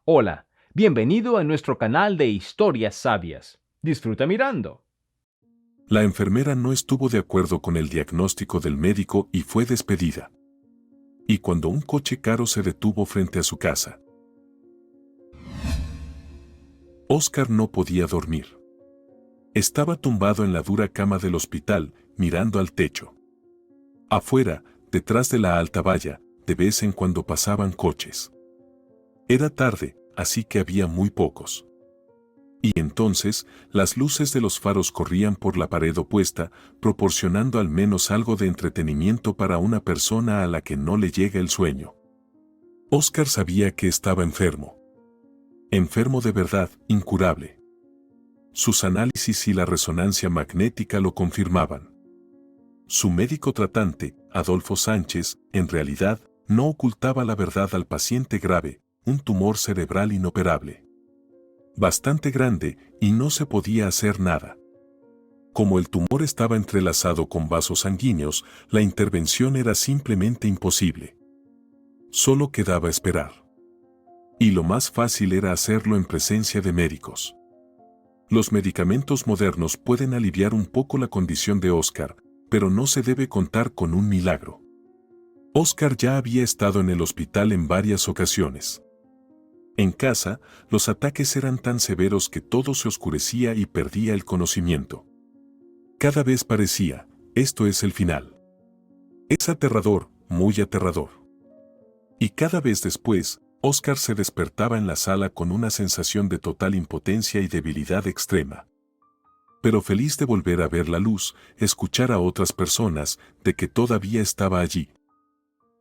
Hola, bienvenido a nuestro canal de historias sabias. Disfruta mirando. La enfermera no estuvo de acuerdo con el diagnóstico del médico y fue despedida. Y cuando un coche caro se detuvo frente a su casa, Oscar no podía dormir. Estaba tumbado en la dura cama del hospital, mirando al techo. Afuera, detrás de la alta valla, de vez en cuando pasaban coches. Era tarde, así que había muy pocos. Y entonces, las luces de los faros corrían por la pared opuesta, proporcionando al menos algo de entretenimiento para una persona a la que no le llega el sueño. Oscar sabía que estaba enfermo. Enfermo de verdad, incurable. Sus análisis y la resonancia magnética lo confirmaban. Su médico tratante, Adolfo Sánchez, en realidad, no ocultaba la verdad al paciente grave, un tumor cerebral inoperable. Bastante grande, y no se podía hacer nada. Como el tumor estaba entrelazado con vasos sanguíneos, la intervención era simplemente imposible. Solo quedaba esperar. Y lo más fácil era hacerlo en presencia de médicos. Los medicamentos modernos pueden aliviar un poco la condición de Oscar, pero no se debe contar con un milagro. Oscar ya había estado en el hospital en varias ocasiones. En casa, los ataques eran tan severos que todo se oscurecía y perdía el conocimiento. Cada vez parecía, esto es el final. Es aterrador, muy aterrador. Y cada vez después, Oscar se despertaba en la sala con una sensación de total impotencia y debilidad extrema. Pero feliz de volver a ver la luz, escuchar a otras personas, de que todavía estaba allí.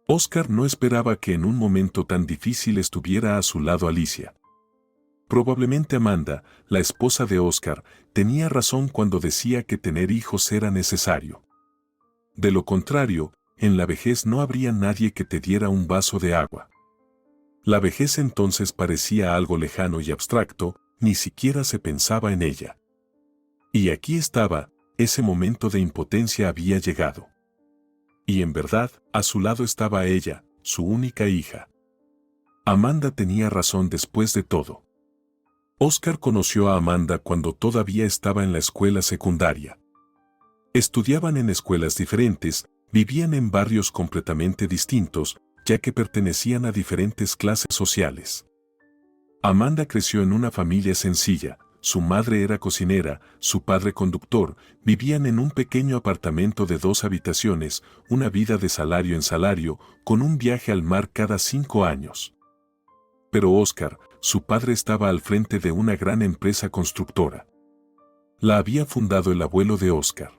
Oscar no esperaba que en un momento tan difícil estuviera a su lado Alicia. Probablemente Amanda, la esposa de Oscar, tenía razón cuando decía que tener hijos era necesario. De lo contrario, en la vejez no habría nadie que te diera un vaso de agua. La vejez entonces parecía algo lejano y abstracto, ni siquiera se pensaba en ella. Y aquí estaba, ese momento de impotencia había llegado. Y en verdad, a su lado estaba ella, su única hija. Amanda tenía razón después de todo. Oscar conoció a Amanda cuando todavía estaba en la escuela secundaria. Estudiaban en escuelas diferentes, vivían en barrios completamente distintos, ya que pertenecían a diferentes clases sociales. Amanda creció en una familia sencilla. Su madre era cocinera, su padre conductor, vivían en un pequeño apartamento de 2 habitaciones, una vida de salario en salario, con un viaje al mar cada 5 años. Pero Oscar, su padre estaba al frente de una gran empresa constructora. La había fundado el abuelo de Oscar.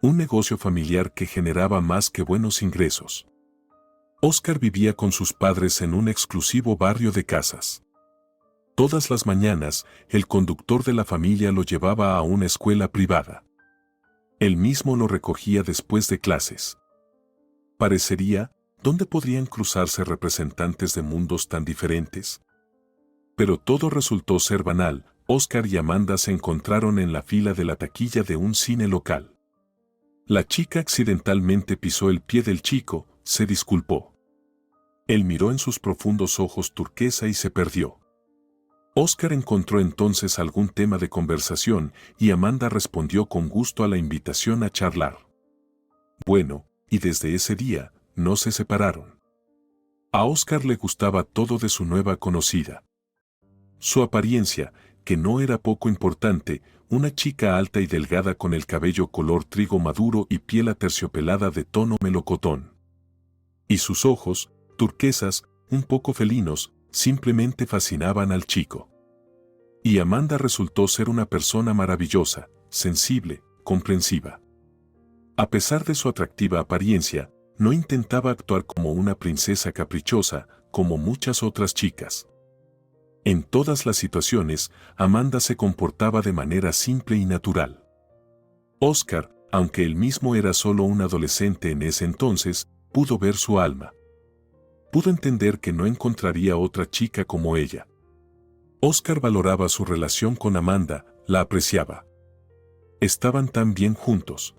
Un negocio familiar que generaba más que buenos ingresos. Oscar vivía con sus padres en un exclusivo barrio de casas. Todas las mañanas, el conductor de la familia lo llevaba a una escuela privada. Él mismo lo recogía después de clases. Parecería, ¿dónde podrían cruzarse representantes de mundos tan diferentes? Pero todo resultó ser banal. Oscar y Amanda se encontraron en la fila de la taquilla de un cine local. La chica accidentalmente pisó el pie del chico, se disculpó. Él miró en sus profundos ojos turquesa y se perdió. Oscar encontró entonces algún tema de conversación y Amanda respondió con gusto a la invitación a charlar. Bueno, y desde ese día, no se separaron. A Oscar le gustaba todo de su nueva conocida. Su apariencia, que no era poco importante, una chica alta y delgada con el cabello color trigo maduro y piel aterciopelada de tono melocotón. Y sus ojos, turquesas, un poco felinos, simplemente fascinaban al chico. Y Amanda resultó ser una persona maravillosa, sensible, comprensiva. A pesar de su atractiva apariencia, no intentaba actuar como una princesa caprichosa, como muchas otras chicas. En todas las situaciones, Amanda se comportaba de manera simple y natural. Oscar, aunque él mismo era solo un adolescente en ese entonces, pudo ver su alma. Pudo entender que no encontraría otra chica como ella. Oscar valoraba su relación con Amanda, la apreciaba. Estaban tan bien juntos.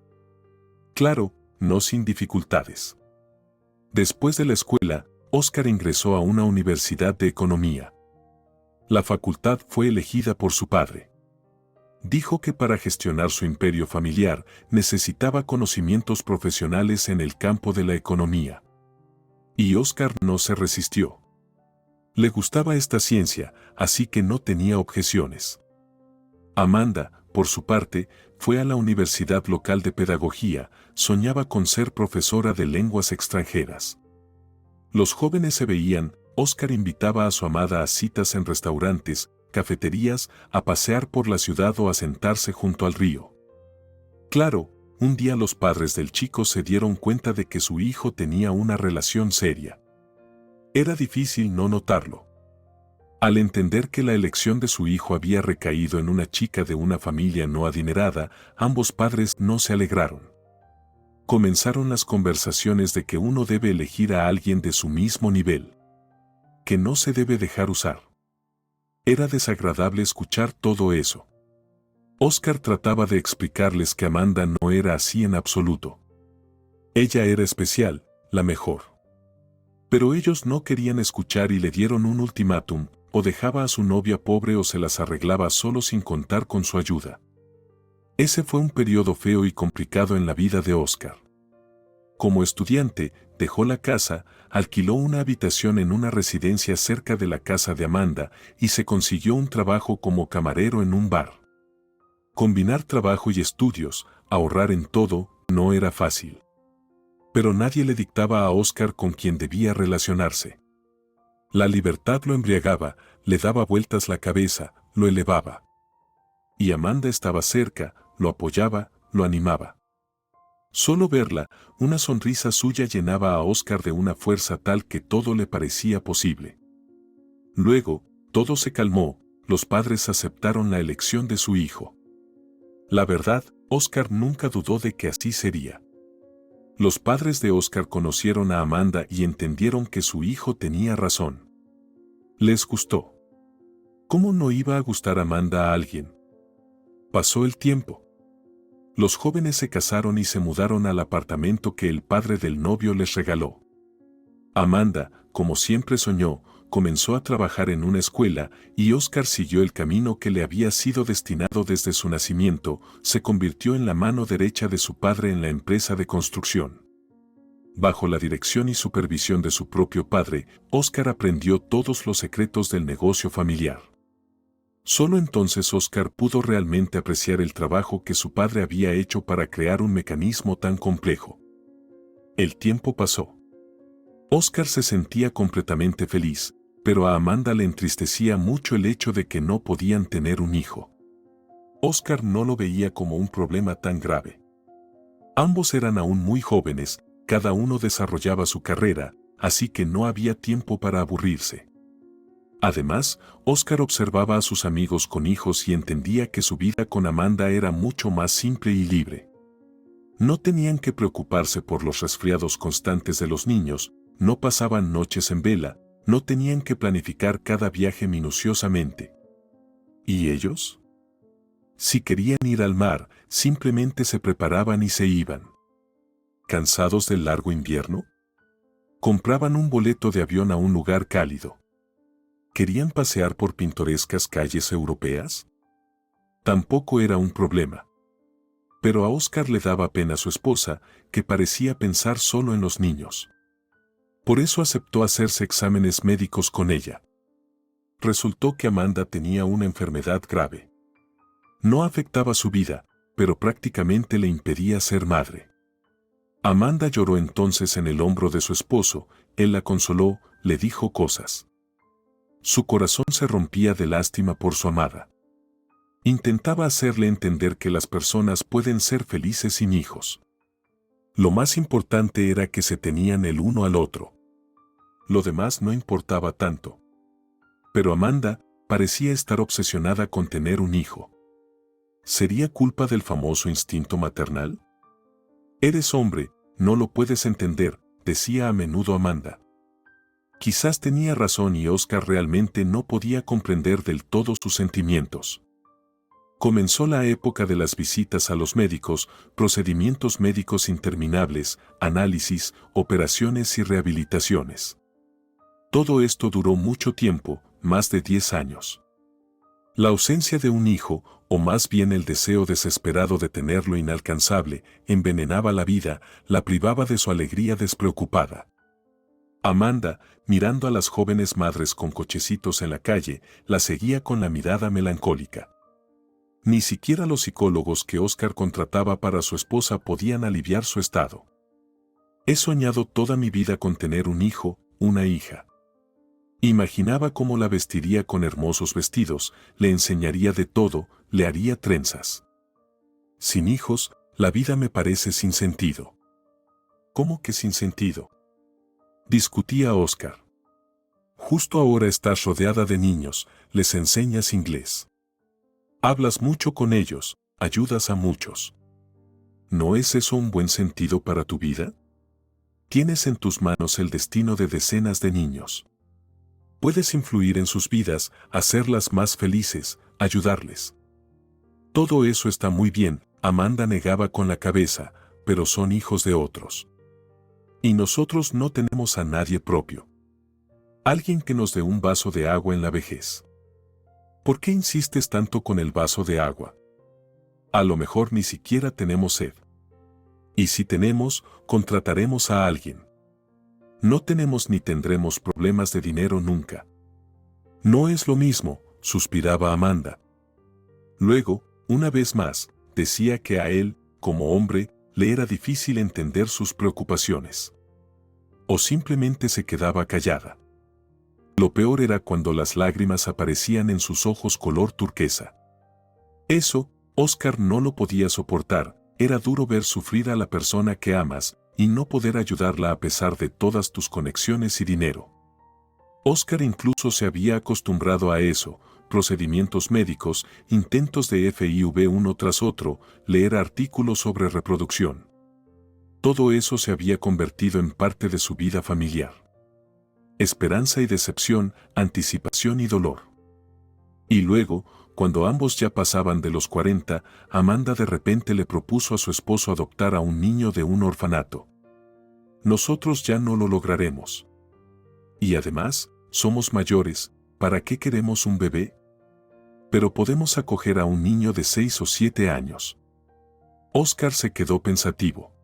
Claro, no sin dificultades. Después de la escuela, Oscar ingresó a una universidad de economía. La facultad fue elegida por su padre. Dijo que para gestionar su imperio familiar necesitaba conocimientos profesionales en el campo de la economía. Y Oscar no se resistió. Le gustaba esta ciencia, así que no tenía objeciones. Amanda, por su parte, fue a la universidad local de pedagogía, soñaba con ser profesora de lenguas extranjeras. Los jóvenes se veían, Oscar invitaba a su amada a citas en restaurantes, cafeterías, a pasear por la ciudad o a sentarse junto al río. Claro, un día los padres del chico se dieron cuenta de que su hijo tenía una relación seria. Era difícil no notarlo. Al entender que la elección de su hijo había recaído en una chica de una familia no adinerada, ambos padres no se alegraron. Comenzaron las conversaciones de que uno debe elegir a alguien de su mismo nivel, que no se debe dejar usar. Era desagradable escuchar todo eso. Oscar trataba de explicarles que Amanda no era así en absoluto. Ella era especial, la mejor. Pero ellos no querían escuchar y le dieron un ultimátum: o dejaba a su novia pobre o se las arreglaba solo sin contar con su ayuda. Ese fue un periodo feo y complicado en la vida de Oscar. Como estudiante, dejó la casa, alquiló una habitación en una residencia cerca de la casa de Amanda y se consiguió un trabajo como camarero en un bar. Combinar trabajo y estudios, ahorrar en todo, no era fácil. Pero nadie le dictaba a Oscar con quién debía relacionarse. La libertad lo embriagaba, le daba vueltas la cabeza, lo elevaba. Y Amanda estaba cerca, lo apoyaba, lo animaba. Solo verla, una sonrisa suya llenaba a Oscar de una fuerza tal que todo le parecía posible. Luego, todo se calmó, los padres aceptaron la elección de su hijo. La verdad, Oscar nunca dudó de que así sería. Los padres de Oscar conocieron a Amanda y entendieron que su hijo tenía razón. Les gustó. ¿Cómo no iba a gustar Amanda a alguien? Pasó el tiempo. Los jóvenes se casaron y se mudaron al apartamento que el padre del novio les regaló. Amanda, como siempre soñó, comenzó a trabajar en una escuela y Oscar siguió el camino que le había sido destinado desde su nacimiento, se convirtió en la mano derecha de su padre en la empresa de construcción. Bajo la dirección y supervisión de su propio padre, Oscar aprendió todos los secretos del negocio familiar. Solo entonces Oscar pudo realmente apreciar el trabajo que su padre había hecho para crear un mecanismo tan complejo. El tiempo pasó. Oscar se sentía completamente feliz, pero a Amanda le entristecía mucho el hecho de que no podían tener un hijo. Oscar no lo veía como un problema tan grave. Ambos eran aún muy jóvenes, cada uno desarrollaba su carrera, así que no había tiempo para aburrirse. Además, Oscar observaba a sus amigos con hijos y entendía que su vida con Amanda era mucho más simple y libre. No tenían que preocuparse por los resfriados constantes de los niños, no pasaban noches en vela, no tenían que planificar cada viaje minuciosamente. ¿Y ellos? Si querían ir al mar, simplemente se preparaban y se iban. ¿Cansados del largo invierno? Compraban un boleto de avión a un lugar cálido. ¿Querían pasear por pintorescas calles europeas? Tampoco era un problema. Pero a Oscar le daba pena su esposa, que parecía pensar solo en los niños. Por eso aceptó hacerse exámenes médicos con ella. Resultó que Amanda tenía una enfermedad grave. No afectaba su vida, pero prácticamente le impedía ser madre. Amanda lloró entonces en el hombro de su esposo, él la consoló, le dijo cosas. Su corazón se rompía de lástima por su amada. Intentaba hacerle entender que las personas pueden ser felices sin hijos. Lo más importante era que se tenían el uno al otro. Lo demás no importaba tanto. Pero Amanda parecía estar obsesionada con tener un hijo. ¿Sería culpa del famoso instinto maternal? Eres hombre, no lo puedes entender, decía a menudo Amanda. Quizás tenía razón y Oscar realmente no podía comprender del todo sus sentimientos. Comenzó la época de las visitas a los médicos, procedimientos médicos interminables, análisis, operaciones y rehabilitaciones. Todo esto duró mucho tiempo, más de 10 años. La ausencia de un hijo, o más bien el deseo desesperado de tenerlo inalcanzable, envenenaba la vida, la privaba de su alegría despreocupada. Amanda, mirando a las jóvenes madres con cochecitos en la calle, la seguía con la mirada melancólica. Ni siquiera los psicólogos que Oscar contrataba para su esposa podían aliviar su estado. He soñado toda mi vida con tener un hijo, una hija. Imaginaba cómo la vestiría con hermosos vestidos, le enseñaría de todo, le haría trenzas. Sin hijos, la vida me parece sin sentido. ¿Cómo que sin sentido?, discutía Oscar. Justo ahora estás rodeada de niños, les enseñas inglés. Hablas mucho con ellos, ayudas a muchos. ¿No es eso un buen sentido para tu vida? Tienes en tus manos el destino de decenas de niños. Puedes influir en sus vidas, hacerlas más felices, ayudarles. Todo eso está muy bien, Amanda negaba con la cabeza, pero son hijos de otros. Y nosotros no tenemos a nadie propio. Alguien que nos dé un vaso de agua en la vejez. ¿Por qué insistes tanto con el vaso de agua? A lo mejor ni siquiera tenemos sed. Y si tenemos, contrataremos a alguien. No tenemos ni tendremos problemas de dinero nunca. No es lo mismo, suspiraba Amanda. Luego, una vez más, decía que a él, como hombre, le era difícil entender sus preocupaciones. O simplemente se quedaba callada. Lo peor era cuando las lágrimas aparecían en sus ojos color turquesa. Eso, Oscar no lo podía soportar, era duro ver sufrir a la persona que amas, y no poder ayudarla a pesar de todas tus conexiones y dinero. Oscar incluso se había acostumbrado a eso, procedimientos médicos, intentos de FIV uno tras otro, leer artículos sobre reproducción. Todo eso se había convertido en parte de su vida familiar. Esperanza y decepción, anticipación y dolor. Y luego, cuando ambos ya pasaban de los 40, Amanda de repente le propuso a su esposo adoptar a un niño de un orfanato. Nosotros ya no lo lograremos. Y además, somos mayores, ¿para qué queremos un bebé? Pero podemos acoger a un niño de 6 o 7 años. Oscar se quedó pensativo.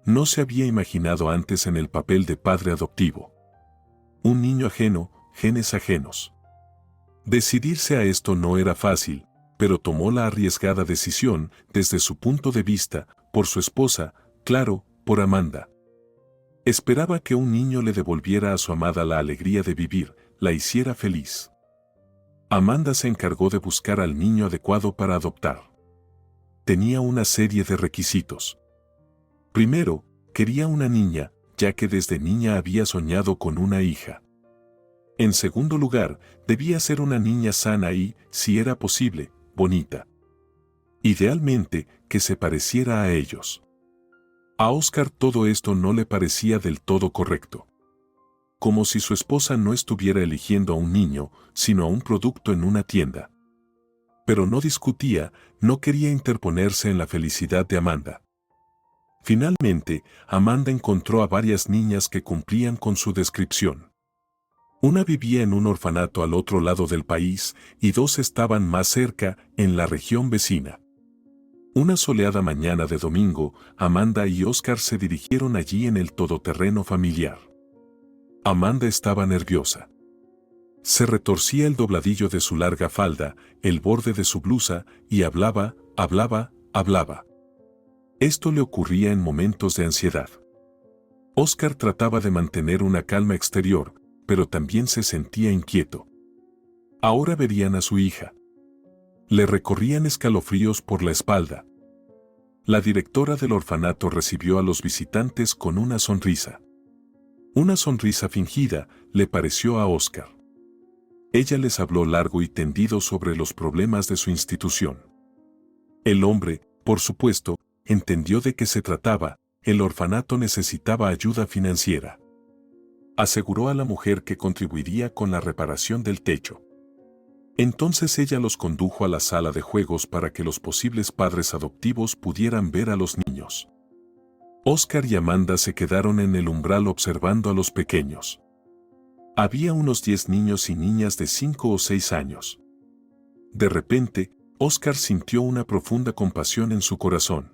No se había imaginado antes en el papel de padre adoptivo. Un niño ajeno, genes ajenos. Decidirse a esto no era fácil, pero tomó la arriesgada decisión, desde su punto de vista, por su esposa, claro, por Amanda. Esperaba que un niño le devolviera a su amada la alegría de vivir, la hiciera feliz. Amanda se encargó de buscar al niño adecuado para adoptar. Tenía una serie de requisitos. Primero, quería una niña, ya que desde niña había soñado con una hija. En segundo lugar, debía ser una niña sana y, si era posible, bonita. Idealmente, que se pareciera a ellos. A Oscar todo esto no le parecía del todo correcto. Como si su esposa no estuviera eligiendo a un niño, sino a un producto en una tienda. Pero no discutía, no quería interponerse en la felicidad de Amanda. Finalmente, Amanda encontró a varias niñas que cumplían con su descripción. Una vivía en un orfanato al otro lado del país y 2 estaban más cerca, en la región vecina. Una soleada mañana de domingo, Amanda y Oscar se dirigieron allí en el todoterreno familiar. Amanda estaba nerviosa. Se retorcía el dobladillo de su larga falda, el borde de su blusa, y hablaba. Esto le ocurría en momentos de ansiedad. Oscar trataba de mantener una calma exterior, pero también se sentía inquieto. Ahora verían a su hija. Le recorrían escalofríos por la espalda. La directora del orfanato recibió a los visitantes con una sonrisa. Una sonrisa fingida, le pareció a Oscar. Ella les habló largo y tendido sobre los problemas de su institución. El hombre, por supuesto, entendió de qué se trataba, el orfanato necesitaba ayuda financiera. Aseguró a la mujer que contribuiría con la reparación del techo. Entonces ella los condujo a la sala de juegos para que los posibles padres adoptivos pudieran ver a los niños. Oscar y Amanda se quedaron en el umbral observando a los pequeños. Había unos 10 niños y niñas de 5 o 6 años. De repente, Óscar sintió una profunda compasión en su corazón.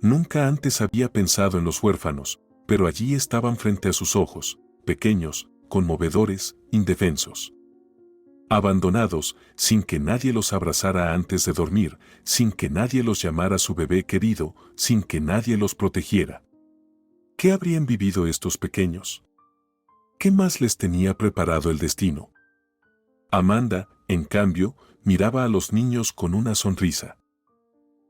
Nunca antes había pensado en los huérfanos, pero allí estaban frente a sus ojos, pequeños, conmovedores, indefensos. Abandonados, sin que nadie los abrazara antes de dormir, sin que nadie los llamara su bebé querido, sin que nadie los protegiera. ¿Qué habrían vivido estos pequeños? ¿Qué más les tenía preparado el destino? Amanda, en cambio, miraba a los niños con una sonrisa.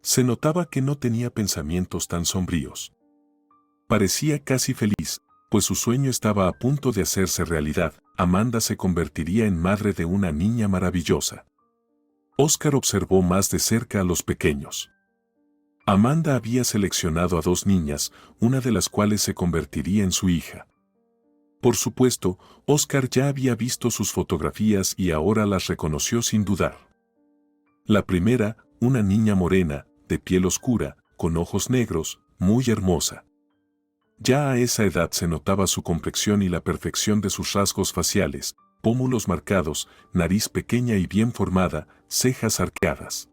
Se notaba que no tenía pensamientos tan sombríos. Parecía casi feliz, pues su sueño estaba a punto de hacerse realidad. Amanda se convertiría en madre de una niña maravillosa. Óscar observó más de cerca a los pequeños. Amanda había seleccionado a 2 niñas, una de las cuales se convertiría en su hija. Por supuesto, Óscar ya había visto sus fotografías y ahora las reconoció sin dudar. La primera, una niña morena, de piel oscura, con ojos negros, muy hermosa. Ya a esa edad se notaba su complexión y la perfección de sus rasgos faciales, pómulos marcados, nariz pequeña y bien formada, cejas arqueadas.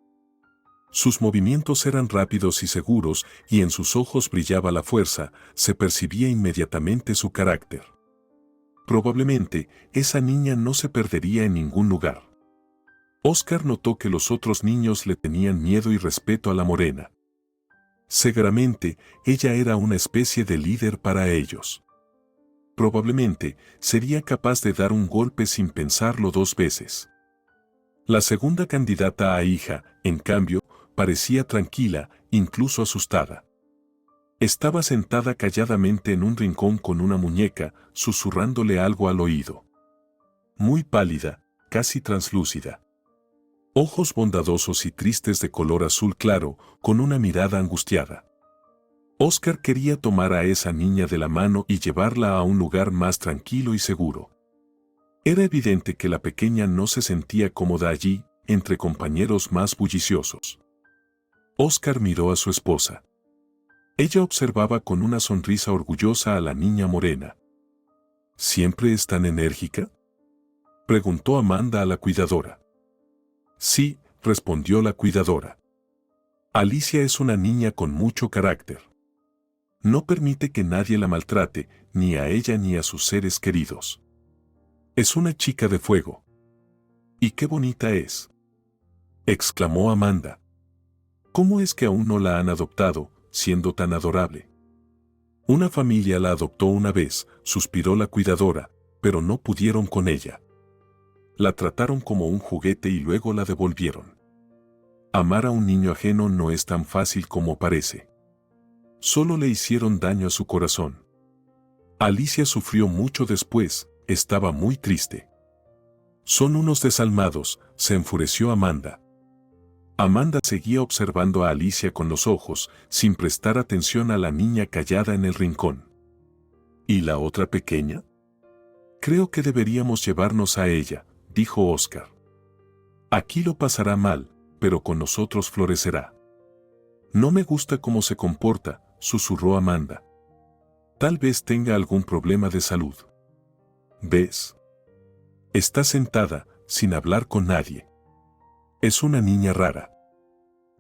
Sus movimientos eran rápidos y seguros, y en sus ojos brillaba la fuerza, se percibía inmediatamente su carácter. Probablemente, esa niña no se perdería en ningún lugar. Óscar notó que los otros niños le tenían miedo y respeto a la morena. Seguramente, ella era una especie de líder para ellos. Probablemente, sería capaz de dar un golpe sin pensarlo 2 veces. La segunda candidata a hija, en cambio, parecía tranquila, incluso asustada. Estaba sentada calladamente en un rincón con una muñeca, susurrándole algo al oído. Muy pálida, casi translúcida. Ojos bondadosos y tristes de color azul claro, con una mirada angustiada. Óscar quería tomar a esa niña de la mano y llevarla a un lugar más tranquilo y seguro. Era evidente que la pequeña no se sentía cómoda allí, entre compañeros más bulliciosos. Óscar miró a su esposa. Ella observaba con una sonrisa orgullosa a la niña morena. ¿Siempre es tan enérgica?, preguntó Amanda a la cuidadora. Sí, respondió la cuidadora. Alicia es una niña con mucho carácter. No permite que nadie la maltrate, ni a ella ni a sus seres queridos. Es una chica de fuego. ¿Y qué bonita es?, exclamó Amanda. ¿Cómo es que aún no la han adoptado, siendo tan adorable? Una familia la adoptó una vez, suspiró la cuidadora, pero no pudieron con ella. La trataron como un juguete y luego la devolvieron. Amar a un niño ajeno no es tan fácil como parece. Solo le hicieron daño a su corazón. Alicia sufrió mucho después, estaba muy triste. Son unos desalmados, se enfureció Amanda. Amanda seguía observando a Alicia con los ojos, sin prestar atención a la niña callada en el rincón. ¿Y la otra pequeña? Creo que deberíamos llevarnos a ella, dijo Óscar. Aquí lo pasará mal, pero con nosotros florecerá. No me gusta cómo se comporta, susurró Amanda. Tal vez tenga algún problema de salud. ¿Ves? Está sentada, sin hablar con nadie. Es una niña rara.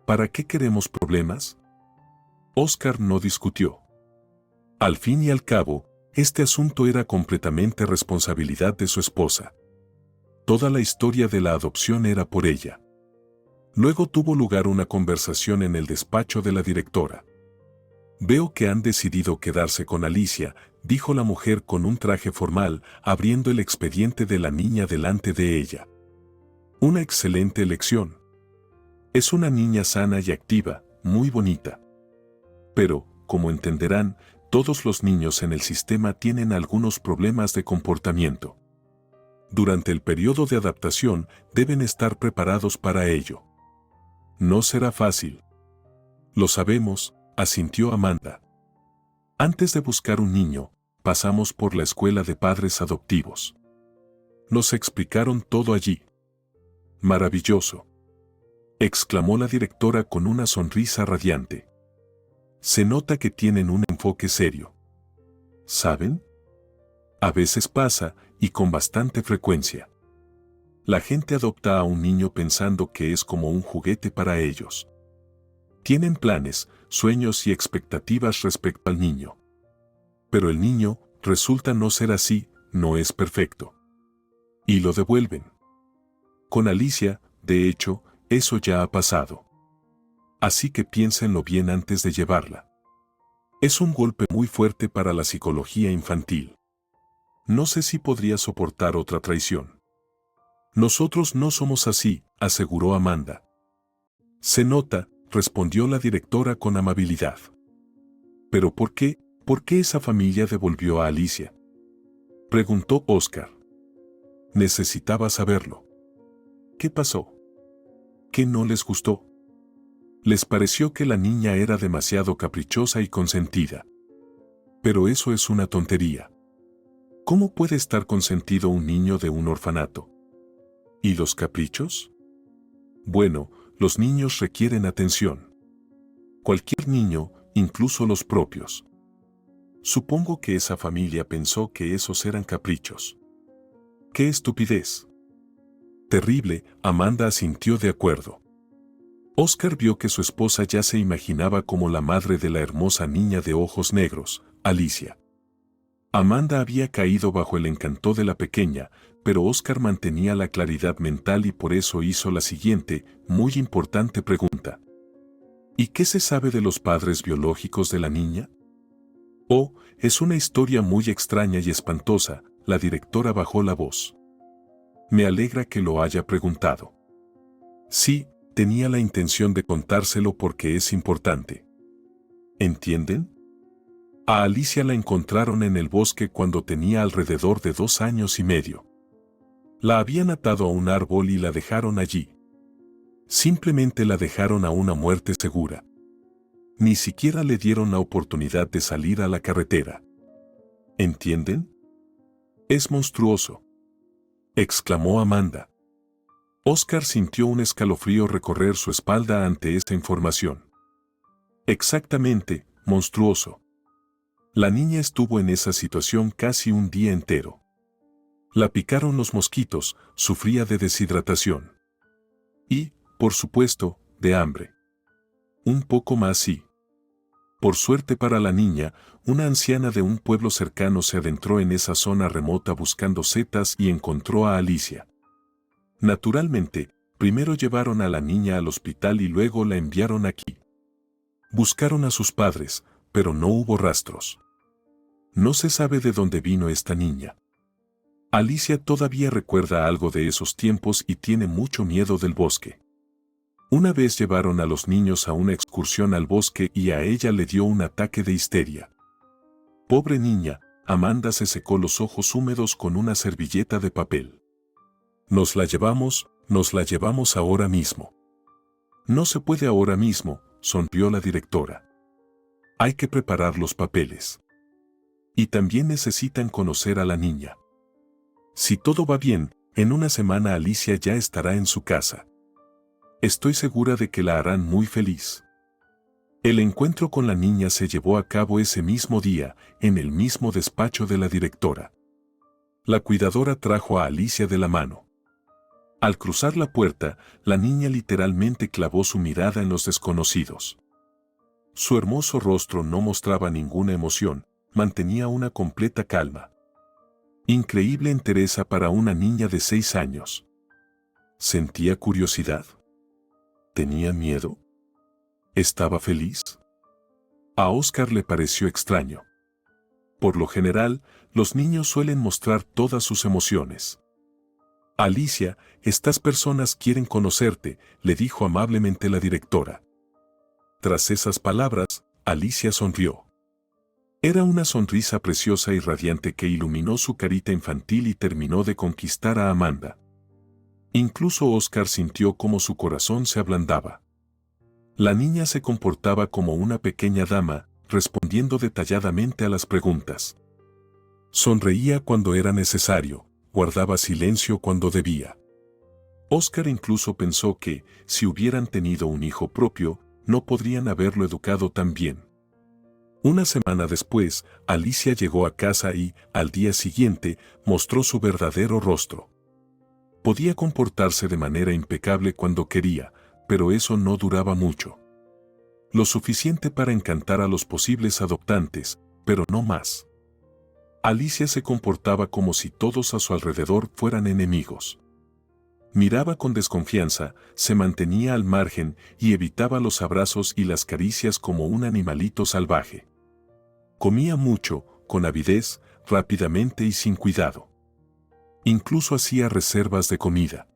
¿Para qué queremos problemas? Óscar no discutió. Al fin y al cabo, este asunto era completamente responsabilidad de su esposa. Toda la historia de la adopción era por ella. Luego tuvo lugar una conversación en el despacho de la directora. Veo que han decidido quedarse con Alicia, dijo la mujer con un traje formal, abriendo el expediente de la niña delante de ella. Una excelente elección. Es una niña sana y activa, muy bonita. Pero, como entenderán, todos los niños en el sistema tienen algunos problemas de comportamiento. Durante el periodo de adaptación, deben estar preparados para ello. No será fácil. Lo sabemos, asintió Amanda. Antes de buscar un niño, pasamos por la escuela de padres adoptivos. Nos explicaron todo allí. Maravilloso, exclamó la directora con una sonrisa radiante. Se nota que tienen un enfoque serio. ¿Saben? A veces pasa, y con bastante frecuencia. La gente adopta a un niño pensando que es como un juguete para ellos. Tienen planes, sueños y expectativas respecto al niño. Pero el niño resulta no ser así, no es perfecto. Y lo devuelven. Con Alicia, de hecho, eso ya ha pasado. Así que piénsenlo bien antes de llevarla. Es un golpe muy fuerte para la psicología infantil. No sé si podría soportar otra traición. Nosotros no somos así, aseguró Amanda. Se nota, respondió la directora con amabilidad. ¿Pero por qué? ¿Por qué esa familia devolvió a Alicia?, preguntó Oscar. Necesitaba saberlo. ¿Qué pasó? ¿Qué no les gustó? Les pareció que la niña era demasiado caprichosa y consentida. Pero eso es una tontería. ¿Cómo puede estar consentido un niño de un orfanato? ¿Y los caprichos? Bueno, los niños requieren atención. Cualquier niño, incluso los propios. Supongo que esa familia pensó que esos eran caprichos. ¡Qué estupidez! Terrible, Amanda asintió de acuerdo. Oscar vio que su esposa ya se imaginaba como la madre de la hermosa niña de ojos negros, Alicia. Amanda había caído bajo el encanto de la pequeña, pero Oscar mantenía la claridad mental y por eso hizo la siguiente, muy importante pregunta. ¿Y qué se sabe de los padres biológicos de la niña? Oh, es una historia muy extraña y espantosa, la directora bajó la voz. Me alegra que lo haya preguntado. Sí, tenía la intención de contárselo porque es importante. ¿Entienden? A Alicia la encontraron en el bosque cuando tenía alrededor de 2 años y medio. La habían atado a un árbol y la dejaron allí. Simplemente la dejaron a una muerte segura. Ni siquiera le dieron la oportunidad de salir a la carretera. ¿Entienden? Es monstruoso, exclamó Amanda. Oscar sintió un escalofrío recorrer su espalda ante esta información. Exactamente, monstruoso. La niña estuvo en esa situación casi un día entero. La picaron los mosquitos, sufría de deshidratación. Y, por supuesto, de hambre. Un poco más sí. Por suerte para la niña, una anciana de un pueblo cercano se adentró en esa zona remota buscando setas y encontró a Alicia. Naturalmente, primero llevaron a la niña al hospital y luego la enviaron aquí. Buscaron a sus padres, pero no hubo rastros. No se sabe de dónde vino esta niña. Alicia todavía recuerda algo de esos tiempos y tiene mucho miedo del bosque. Una vez llevaron a los niños a una excursión al bosque y a ella le dio un ataque de histeria. Pobre niña, Amanda se secó los ojos húmedos con una servilleta de papel. Nos la llevamos ahora mismo. No se puede ahora mismo, sonrió la directora. Hay que preparar los papeles. Y también necesitan conocer a la niña. Si todo va bien, en una semana Alicia ya estará en su casa. Estoy segura de que la harán muy feliz. El encuentro con la niña se llevó a cabo ese mismo día, en el mismo despacho de la directora. La cuidadora trajo a Alicia de la mano. Al cruzar la puerta, la niña literalmente clavó su mirada en los desconocidos. Su hermoso rostro no mostraba ninguna emoción, mantenía una completa calma. Increíble entereza para una niña de 6 años. ¿Sentía curiosidad? ¿Tenía miedo? ¿Estaba feliz? A Oscar le pareció extraño. Por lo general, los niños suelen mostrar todas sus emociones. Alicia, estas personas quieren conocerte, le dijo amablemente la directora. Tras esas palabras, Alicia sonrió. Era una sonrisa preciosa y radiante que iluminó su carita infantil y terminó de conquistar a Amanda. Incluso Oscar sintió cómo su corazón se ablandaba. La niña se comportaba como una pequeña dama, respondiendo detalladamente a las preguntas. Sonreía cuando era necesario, guardaba silencio cuando debía. Oscar incluso pensó que, si hubieran tenido un hijo propio, no podrían haberlo educado tan bien. Una semana después, Alicia llegó a casa y, al día siguiente, mostró su verdadero rostro. Podía comportarse de manera impecable cuando quería, pero eso no duraba mucho. Lo suficiente para encantar a los posibles adoptantes, pero no más. Alicia se comportaba como si todos a su alrededor fueran enemigos. Miraba con desconfianza, se mantenía al margen y evitaba los abrazos y las caricias como un animalito salvaje. Comía mucho, con avidez, rápidamente y sin cuidado. Incluso hacía reservas de comida.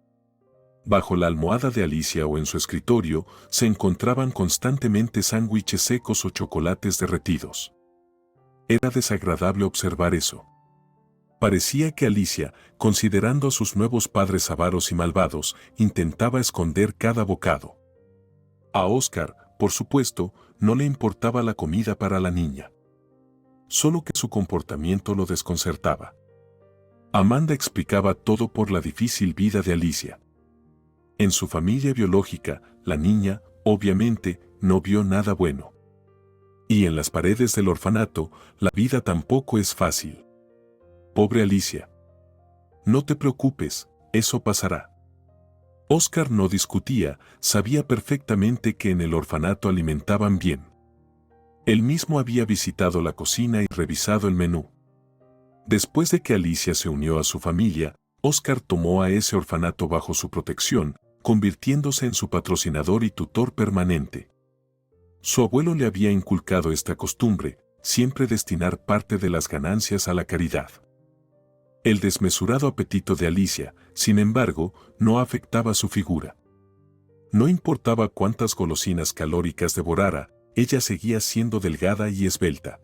Bajo la almohada de Alicia o en su escritorio se encontraban constantemente sándwiches secos o chocolates derretidos. Era desagradable observar eso. Parecía que Alicia, considerando a sus nuevos padres avaros y malvados, intentaba esconder cada bocado. A Oscar, por supuesto, no le importaba la comida para la niña. Solo que su comportamiento lo desconcertaba. Amanda explicaba todo por la difícil vida de Alicia. En su familia biológica, la niña, obviamente, no vio nada bueno. Y en las paredes del orfanato, la vida tampoco es fácil. Pobre Alicia. No te preocupes, eso pasará. Oscar no discutía, sabía perfectamente que en el orfanato alimentaban bien. Él mismo había visitado la cocina y revisado el menú. Después de que Alicia se unió a su familia, Oscar tomó a ese orfanato bajo su protección, convirtiéndose en su patrocinador y tutor permanente. Su abuelo le había inculcado esta costumbre, siempre destinar parte de las ganancias a la caridad. El desmesurado apetito de Alicia, sin embargo, no afectaba su figura. No importaba cuántas golosinas calóricas devorara, ella seguía siendo delgada y esbelta.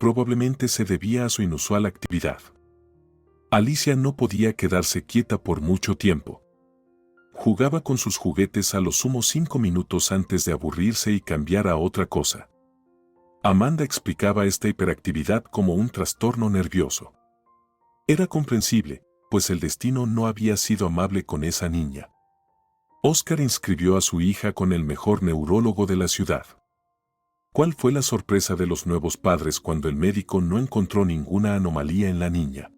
Probablemente se debía a su inusual actividad. Alicia no podía quedarse quieta por mucho tiempo. Jugaba con sus juguetes a lo sumo 5 minutos antes de aburrirse y cambiar a otra cosa. Amanda explicaba esta hiperactividad como un trastorno nervioso. Era comprensible, pues el destino no había sido amable con esa niña. Oscar inscribió a su hija con el mejor neurólogo de la ciudad. ¿Cuál fue la sorpresa de los nuevos padres cuando el médico no encontró ninguna anomalía en la niña?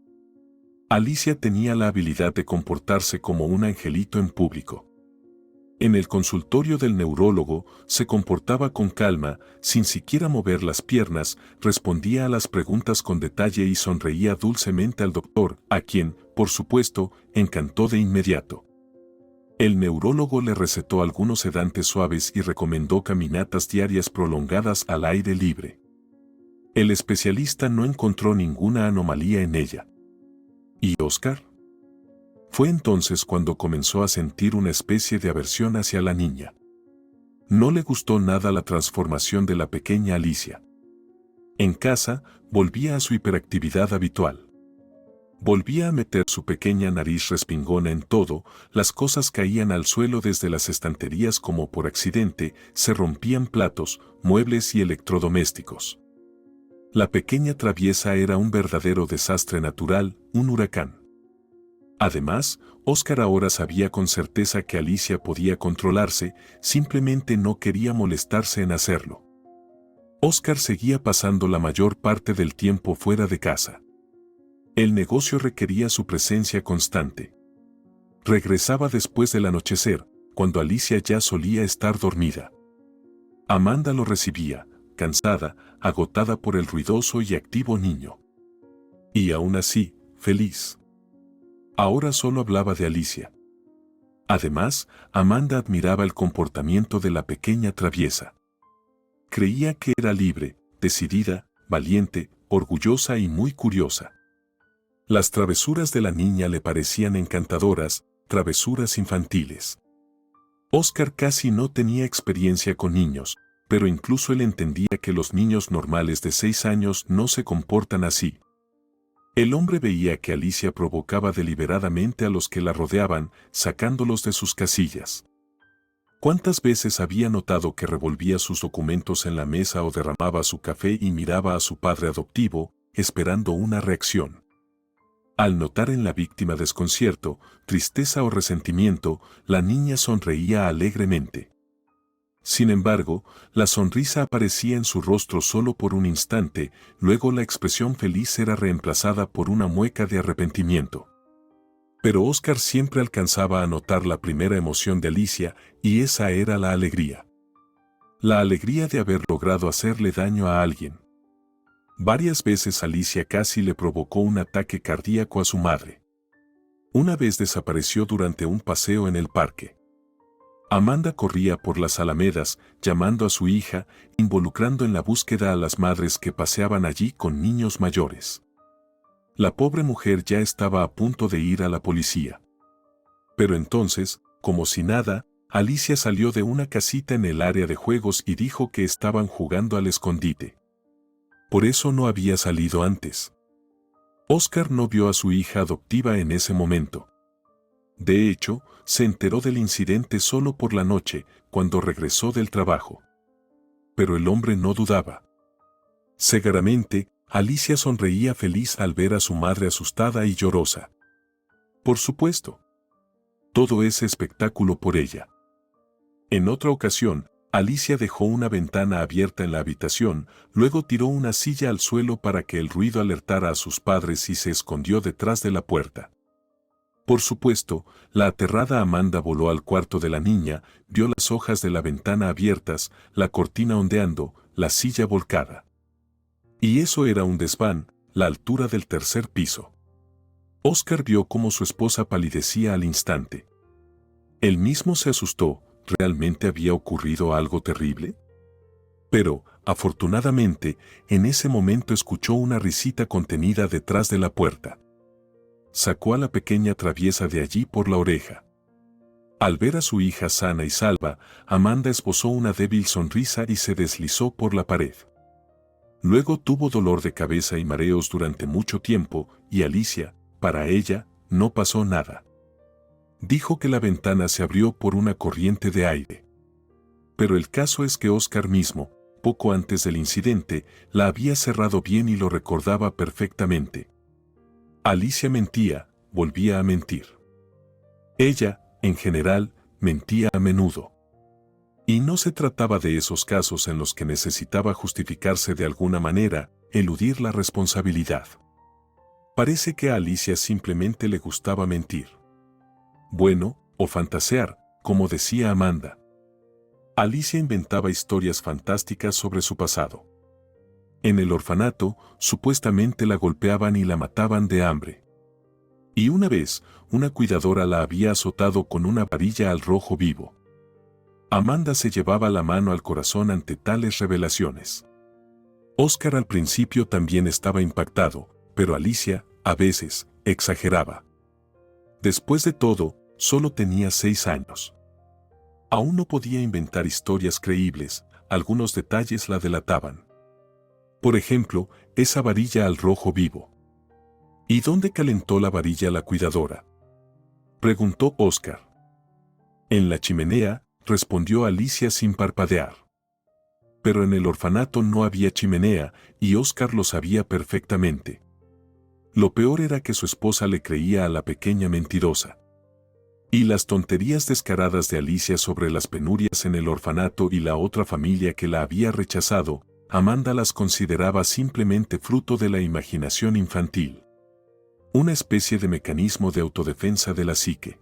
Alicia tenía la habilidad de comportarse como un angelito en público. En el consultorio del neurólogo se comportaba con calma, sin siquiera mover las piernas, respondía a las preguntas con detalle y sonreía dulcemente al doctor, a quien, por supuesto, encantó de inmediato. El neurólogo le recetó algunos sedantes suaves y recomendó caminatas diarias prolongadas al aire libre. El especialista no encontró ninguna anomalía en ella. ¿Y Oscar? Fue entonces cuando comenzó a sentir una especie de aversión hacia la niña. No le gustó nada la transformación de la pequeña Alicia. En casa, volvía a su hiperactividad habitual. Volvía a meter su pequeña nariz respingona en todo, las cosas caían al suelo desde las estanterías como por accidente, se rompían platos, muebles y electrodomésticos. La pequeña traviesa era un verdadero desastre natural, un huracán. Además, Oscar ahora sabía con certeza que Alicia podía controlarse, simplemente no quería molestarse en hacerlo. Oscar seguía pasando la mayor parte del tiempo fuera de casa. El negocio requería su presencia constante. Regresaba después del anochecer, cuando Alicia ya solía estar dormida. Amanda lo recibía, cansada, agotada por el ruidoso y activo niño. Y aún así, feliz. Ahora solo hablaba de Alicia. Además, Amanda admiraba el comportamiento de la pequeña traviesa. Creía que era libre, decidida, valiente, orgullosa y muy curiosa. Las travesuras de la niña le parecían encantadoras, travesuras infantiles. Oscar casi no tenía experiencia con niños, pero incluso él entendía que los niños normales de 6 años no se comportan así. El hombre veía que Alicia provocaba deliberadamente a los que la rodeaban, sacándolos de sus casillas. ¿Cuántas veces había notado que revolvía sus documentos en la mesa o derramaba su café y miraba a su padre adoptivo, esperando una reacción? Al notar en la víctima desconcierto, tristeza o resentimiento, la niña sonreía alegremente. Sin embargo, la sonrisa aparecía en su rostro solo por un instante, luego la expresión feliz era reemplazada por una mueca de arrepentimiento. Pero Oscar siempre alcanzaba a notar la primera emoción de Alicia, y esa era la alegría. La alegría de haber logrado hacerle daño a alguien. Varias veces Alicia casi le provocó un ataque cardíaco a su madre. Una vez desapareció durante un paseo en el parque. Amanda corría por las alamedas, llamando a su hija, involucrando en la búsqueda a las madres que paseaban allí con niños mayores. La pobre mujer ya estaba a punto de ir a la policía. Pero entonces, como si nada, Alicia salió de una casita en el área de juegos y dijo que estaban jugando al escondite. Por eso no había salido antes. Oscar no vio a su hija adoptiva en ese momento. De hecho, se enteró del incidente solo por la noche, cuando regresó del trabajo. Pero el hombre no dudaba. Cegaramente, Alicia sonreía feliz al ver a su madre asustada y llorosa. Por supuesto. Todo ese espectáculo por ella. En otra ocasión, Alicia dejó una ventana abierta en la habitación, luego tiró una silla al suelo para que el ruido alertara a sus padres y se escondió detrás de la puerta. Por supuesto, la aterrada Amanda voló al cuarto de la niña, vio las hojas de la ventana abiertas, la cortina ondeando, la silla volcada. Y eso era un desván, la altura del tercer piso. Oscar vio cómo su esposa palidecía al instante. Él mismo se asustó. ¿Realmente había ocurrido algo terrible? Pero, afortunadamente, en ese momento escuchó una risita contenida detrás de la puerta. Sacó a la pequeña traviesa de allí por la oreja. Al ver a su hija sana y salva, Amanda esbozó una débil sonrisa y se deslizó por la pared. Luego tuvo dolor de cabeza y mareos durante mucho tiempo, y Alicia, para ella, no pasó nada. Dijo que la ventana se abrió por una corriente de aire. Pero el caso es que Oscar mismo, poco antes del incidente, la había cerrado bien y lo recordaba perfectamente. Alicia mentía, volvía a mentir. Ella, en general, mentía a menudo. Y no se trataba de esos casos en los que necesitaba justificarse de alguna manera, eludir la responsabilidad. Parece que a Alicia simplemente le gustaba mentir. Bueno, o fantasear, como decía Amanda. Alicia inventaba historias fantásticas sobre su pasado. En el orfanato, supuestamente la golpeaban y la mataban de hambre. Y una vez, una cuidadora la había azotado con una varilla al rojo vivo. Amanda se llevaba la mano al corazón ante tales revelaciones. Oscar al principio también estaba impactado, pero Alicia, a veces, exageraba. Después de todo, solo tenía 6 años. Aún no podía inventar historias creíbles, algunos detalles la delataban. Por ejemplo, esa varilla al rojo vivo. ¿Y dónde calentó la varilla la cuidadora?, preguntó Oscar. En la chimenea, respondió Alicia sin parpadear. Pero en el orfanato no había chimenea, y Oscar lo sabía perfectamente. Lo peor era que su esposa le creía a la pequeña mentirosa. Y las tonterías descaradas de Alicia sobre las penurias en el orfanato y la otra familia que la había rechazado, Amanda las consideraba simplemente fruto de la imaginación infantil. Una especie de mecanismo de autodefensa de la psique.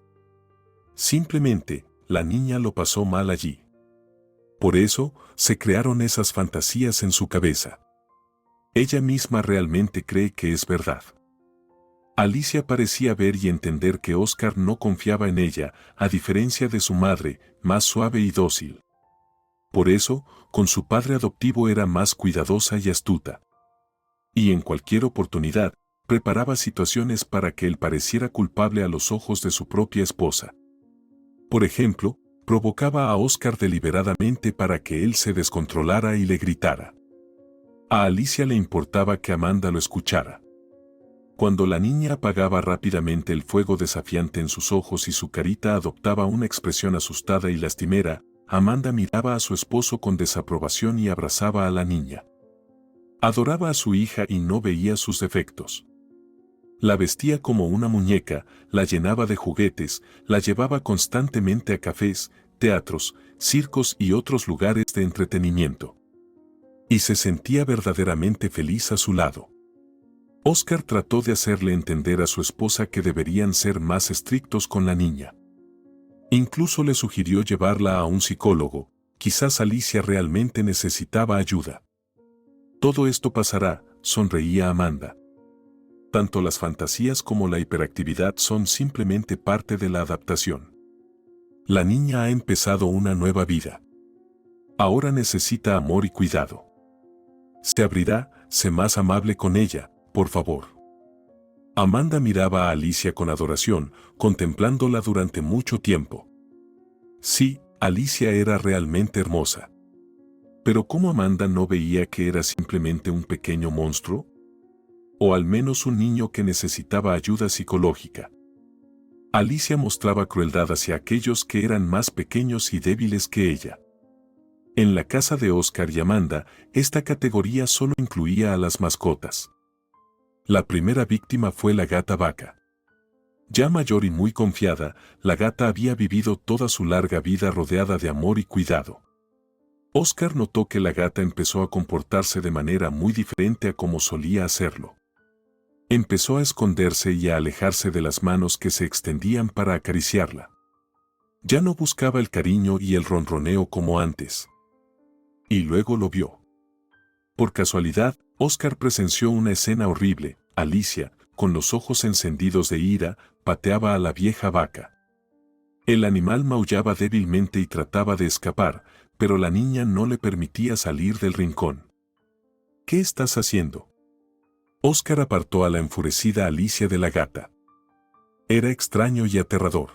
Simplemente, la niña lo pasó mal allí. Por eso, se crearon esas fantasías en su cabeza. Ella misma realmente cree que es verdad. Alicia parecía ver y entender que Oscar no confiaba en ella, a diferencia de su madre, más suave y dócil. Por eso, con su padre adoptivo era más cuidadosa y astuta. Y en cualquier oportunidad, preparaba situaciones para que él pareciera culpable a los ojos de su propia esposa. Por ejemplo, provocaba a Oscar deliberadamente para que él se descontrolara y le gritara. A Alicia le importaba que Amanda lo escuchara. Cuando la niña apagaba rápidamente el fuego desafiante en sus ojos y su carita adoptaba una expresión asustada y lastimera, Amanda miraba a su esposo con desaprobación y abrazaba a la niña. Adoraba a su hija y no veía sus defectos. La vestía como una muñeca, la llenaba de juguetes, la llevaba constantemente a cafés, teatros, circos y otros lugares de entretenimiento. Y se sentía verdaderamente feliz a su lado. Oscar trató de hacerle entender a su esposa que deberían ser más estrictos con la niña. Incluso le sugirió llevarla a un psicólogo, quizás Alicia realmente necesitaba ayuda. Todo esto pasará, sonreía Amanda. Tanto las fantasías como la hiperactividad son simplemente parte de la adaptación. La niña ha empezado una nueva vida. Ahora necesita amor y cuidado. Se abrirá, sé más amable con ella, por favor. Amanda miraba a Alicia con adoración, contemplándola durante mucho tiempo. Sí, Alicia era realmente hermosa. Pero ¿cómo Amanda no veía que era simplemente un pequeño monstruo? O al menos un niño que necesitaba ayuda psicológica. Alicia mostraba crueldad hacia aquellos que eran más pequeños y débiles que ella. En la casa de Oscar y Amanda, esta categoría solo incluía a las mascotas. La primera víctima fue la gata Vaca. Ya mayor y muy confiada, la gata había vivido toda su larga vida rodeada de amor y cuidado. Oscar notó que la gata empezó a comportarse de manera muy diferente a como solía hacerlo. Empezó a esconderse y a alejarse de las manos que se extendían para acariciarla. Ya no buscaba el cariño y el ronroneo como antes. Y luego lo vio. Por casualidad, Oscar presenció una escena horrible. Alicia, con los ojos encendidos de ira, pateaba a la vieja vaca. El animal maullaba débilmente y trataba de escapar, pero la niña no le permitía salir del rincón. ¿Qué estás haciendo? Oscar apartó a la enfurecida Alicia de la gata. Era extraño y aterrador.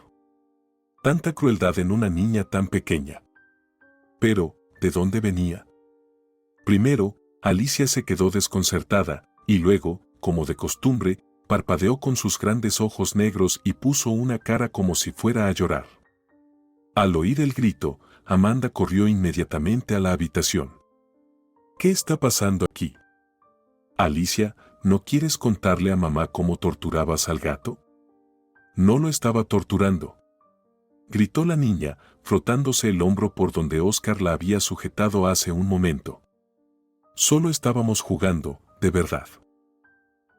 Tanta crueldad en una niña tan pequeña. Pero, ¿de dónde venía? Primero, Alicia se quedó desconcertada, y luego, como de costumbre, parpadeó con sus grandes ojos negros y puso una cara como si fuera a llorar. Al oír el grito, Amanda corrió inmediatamente a la habitación. ¿Qué está pasando aquí? Alicia, ¿no quieres contarle a mamá cómo torturabas al gato? No lo estaba torturando. Gritó la niña, frotándose el hombro por donde Oscar la había sujetado hace un momento. Solo estábamos jugando, de verdad.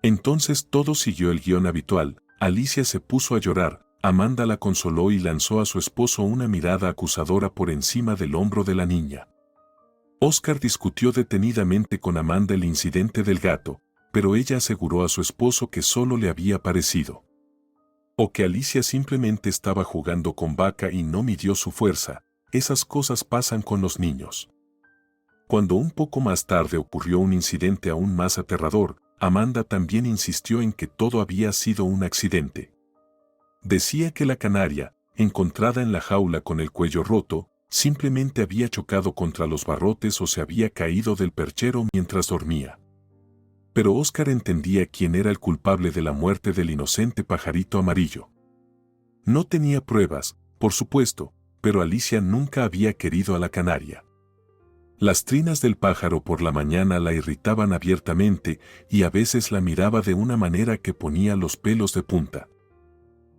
Entonces todo siguió el guión habitual. Alicia se puso a llorar, Amanda la consoló y lanzó a su esposo una mirada acusadora por encima del hombro de la niña. Oscar discutió detenidamente con Amanda el incidente del gato, pero ella aseguró a su esposo que solo le había parecido. O que Alicia simplemente estaba jugando con Vaca y no midió su fuerza. Esas cosas pasan con los niños. Cuando un poco más tarde ocurrió un incidente aún más aterrador, Amanda también insistió en que todo había sido un accidente. Decía que la canaria, encontrada en la jaula con el cuello roto, simplemente había chocado contra los barrotes o se había caído del perchero mientras dormía. Pero Oscar entendía quién era el culpable de la muerte del inocente pajarito amarillo. No tenía pruebas, por supuesto, pero Alicia nunca había querido a la canaria. Las trinas del pájaro por la mañana la irritaban abiertamente y a veces la miraba de una manera que ponía los pelos de punta.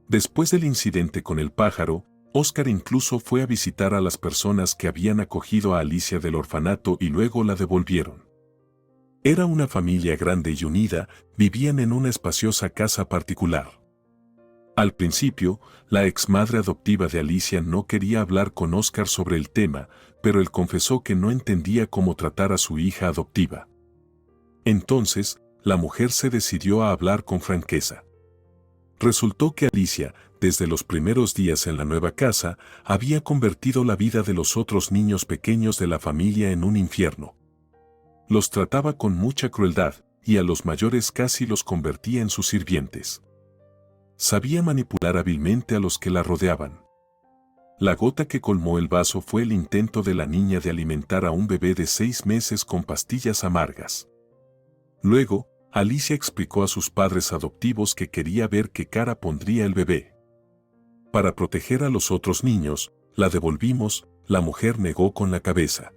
Después del incidente con el pájaro, Oscar incluso fue a visitar a las personas que habían acogido a Alicia del orfanato y luego la devolvieron. Era una familia grande y unida, vivían en una espaciosa casa particular. Al principio, la exmadre adoptiva de Alicia no quería hablar con Oscar sobre el tema, pero él confesó que no entendía cómo tratar a su hija adoptiva. Entonces, la mujer se decidió a hablar con franqueza. Resultó que Alicia, desde los primeros días en la nueva casa, había convertido la vida de los otros niños pequeños de la familia en un infierno. Los trataba con mucha crueldad, y a los mayores casi los convertía en sus sirvientes. Sabía manipular hábilmente a los que la rodeaban. La gota que colmó el vaso fue el intento de la niña de alimentar a un bebé de 6 meses con pastillas amargas. Luego, Alicia explicó a sus padres adoptivos que quería ver qué cara pondría el bebé. Para proteger a los otros niños, la devolvimos, la mujer negó con la cabeza.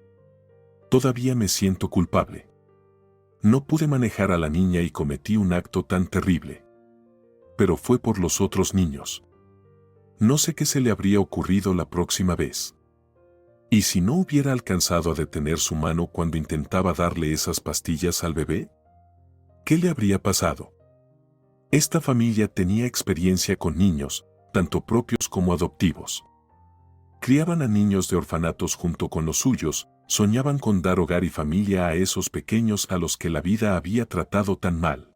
Todavía me siento culpable. No pude manejar a la niña y cometí un acto tan terrible. Pero fue por los otros niños. No sé qué se le habría ocurrido la próxima vez. ¿Y si no hubiera alcanzado a detener su mano cuando intentaba darle esas pastillas al bebé? ¿Qué le habría pasado? Esta familia tenía experiencia con niños, tanto propios como adoptivos. Criaban a niños de orfanatos junto con los suyos, soñaban con dar hogar y familia a esos pequeños a los que la vida había tratado tan mal.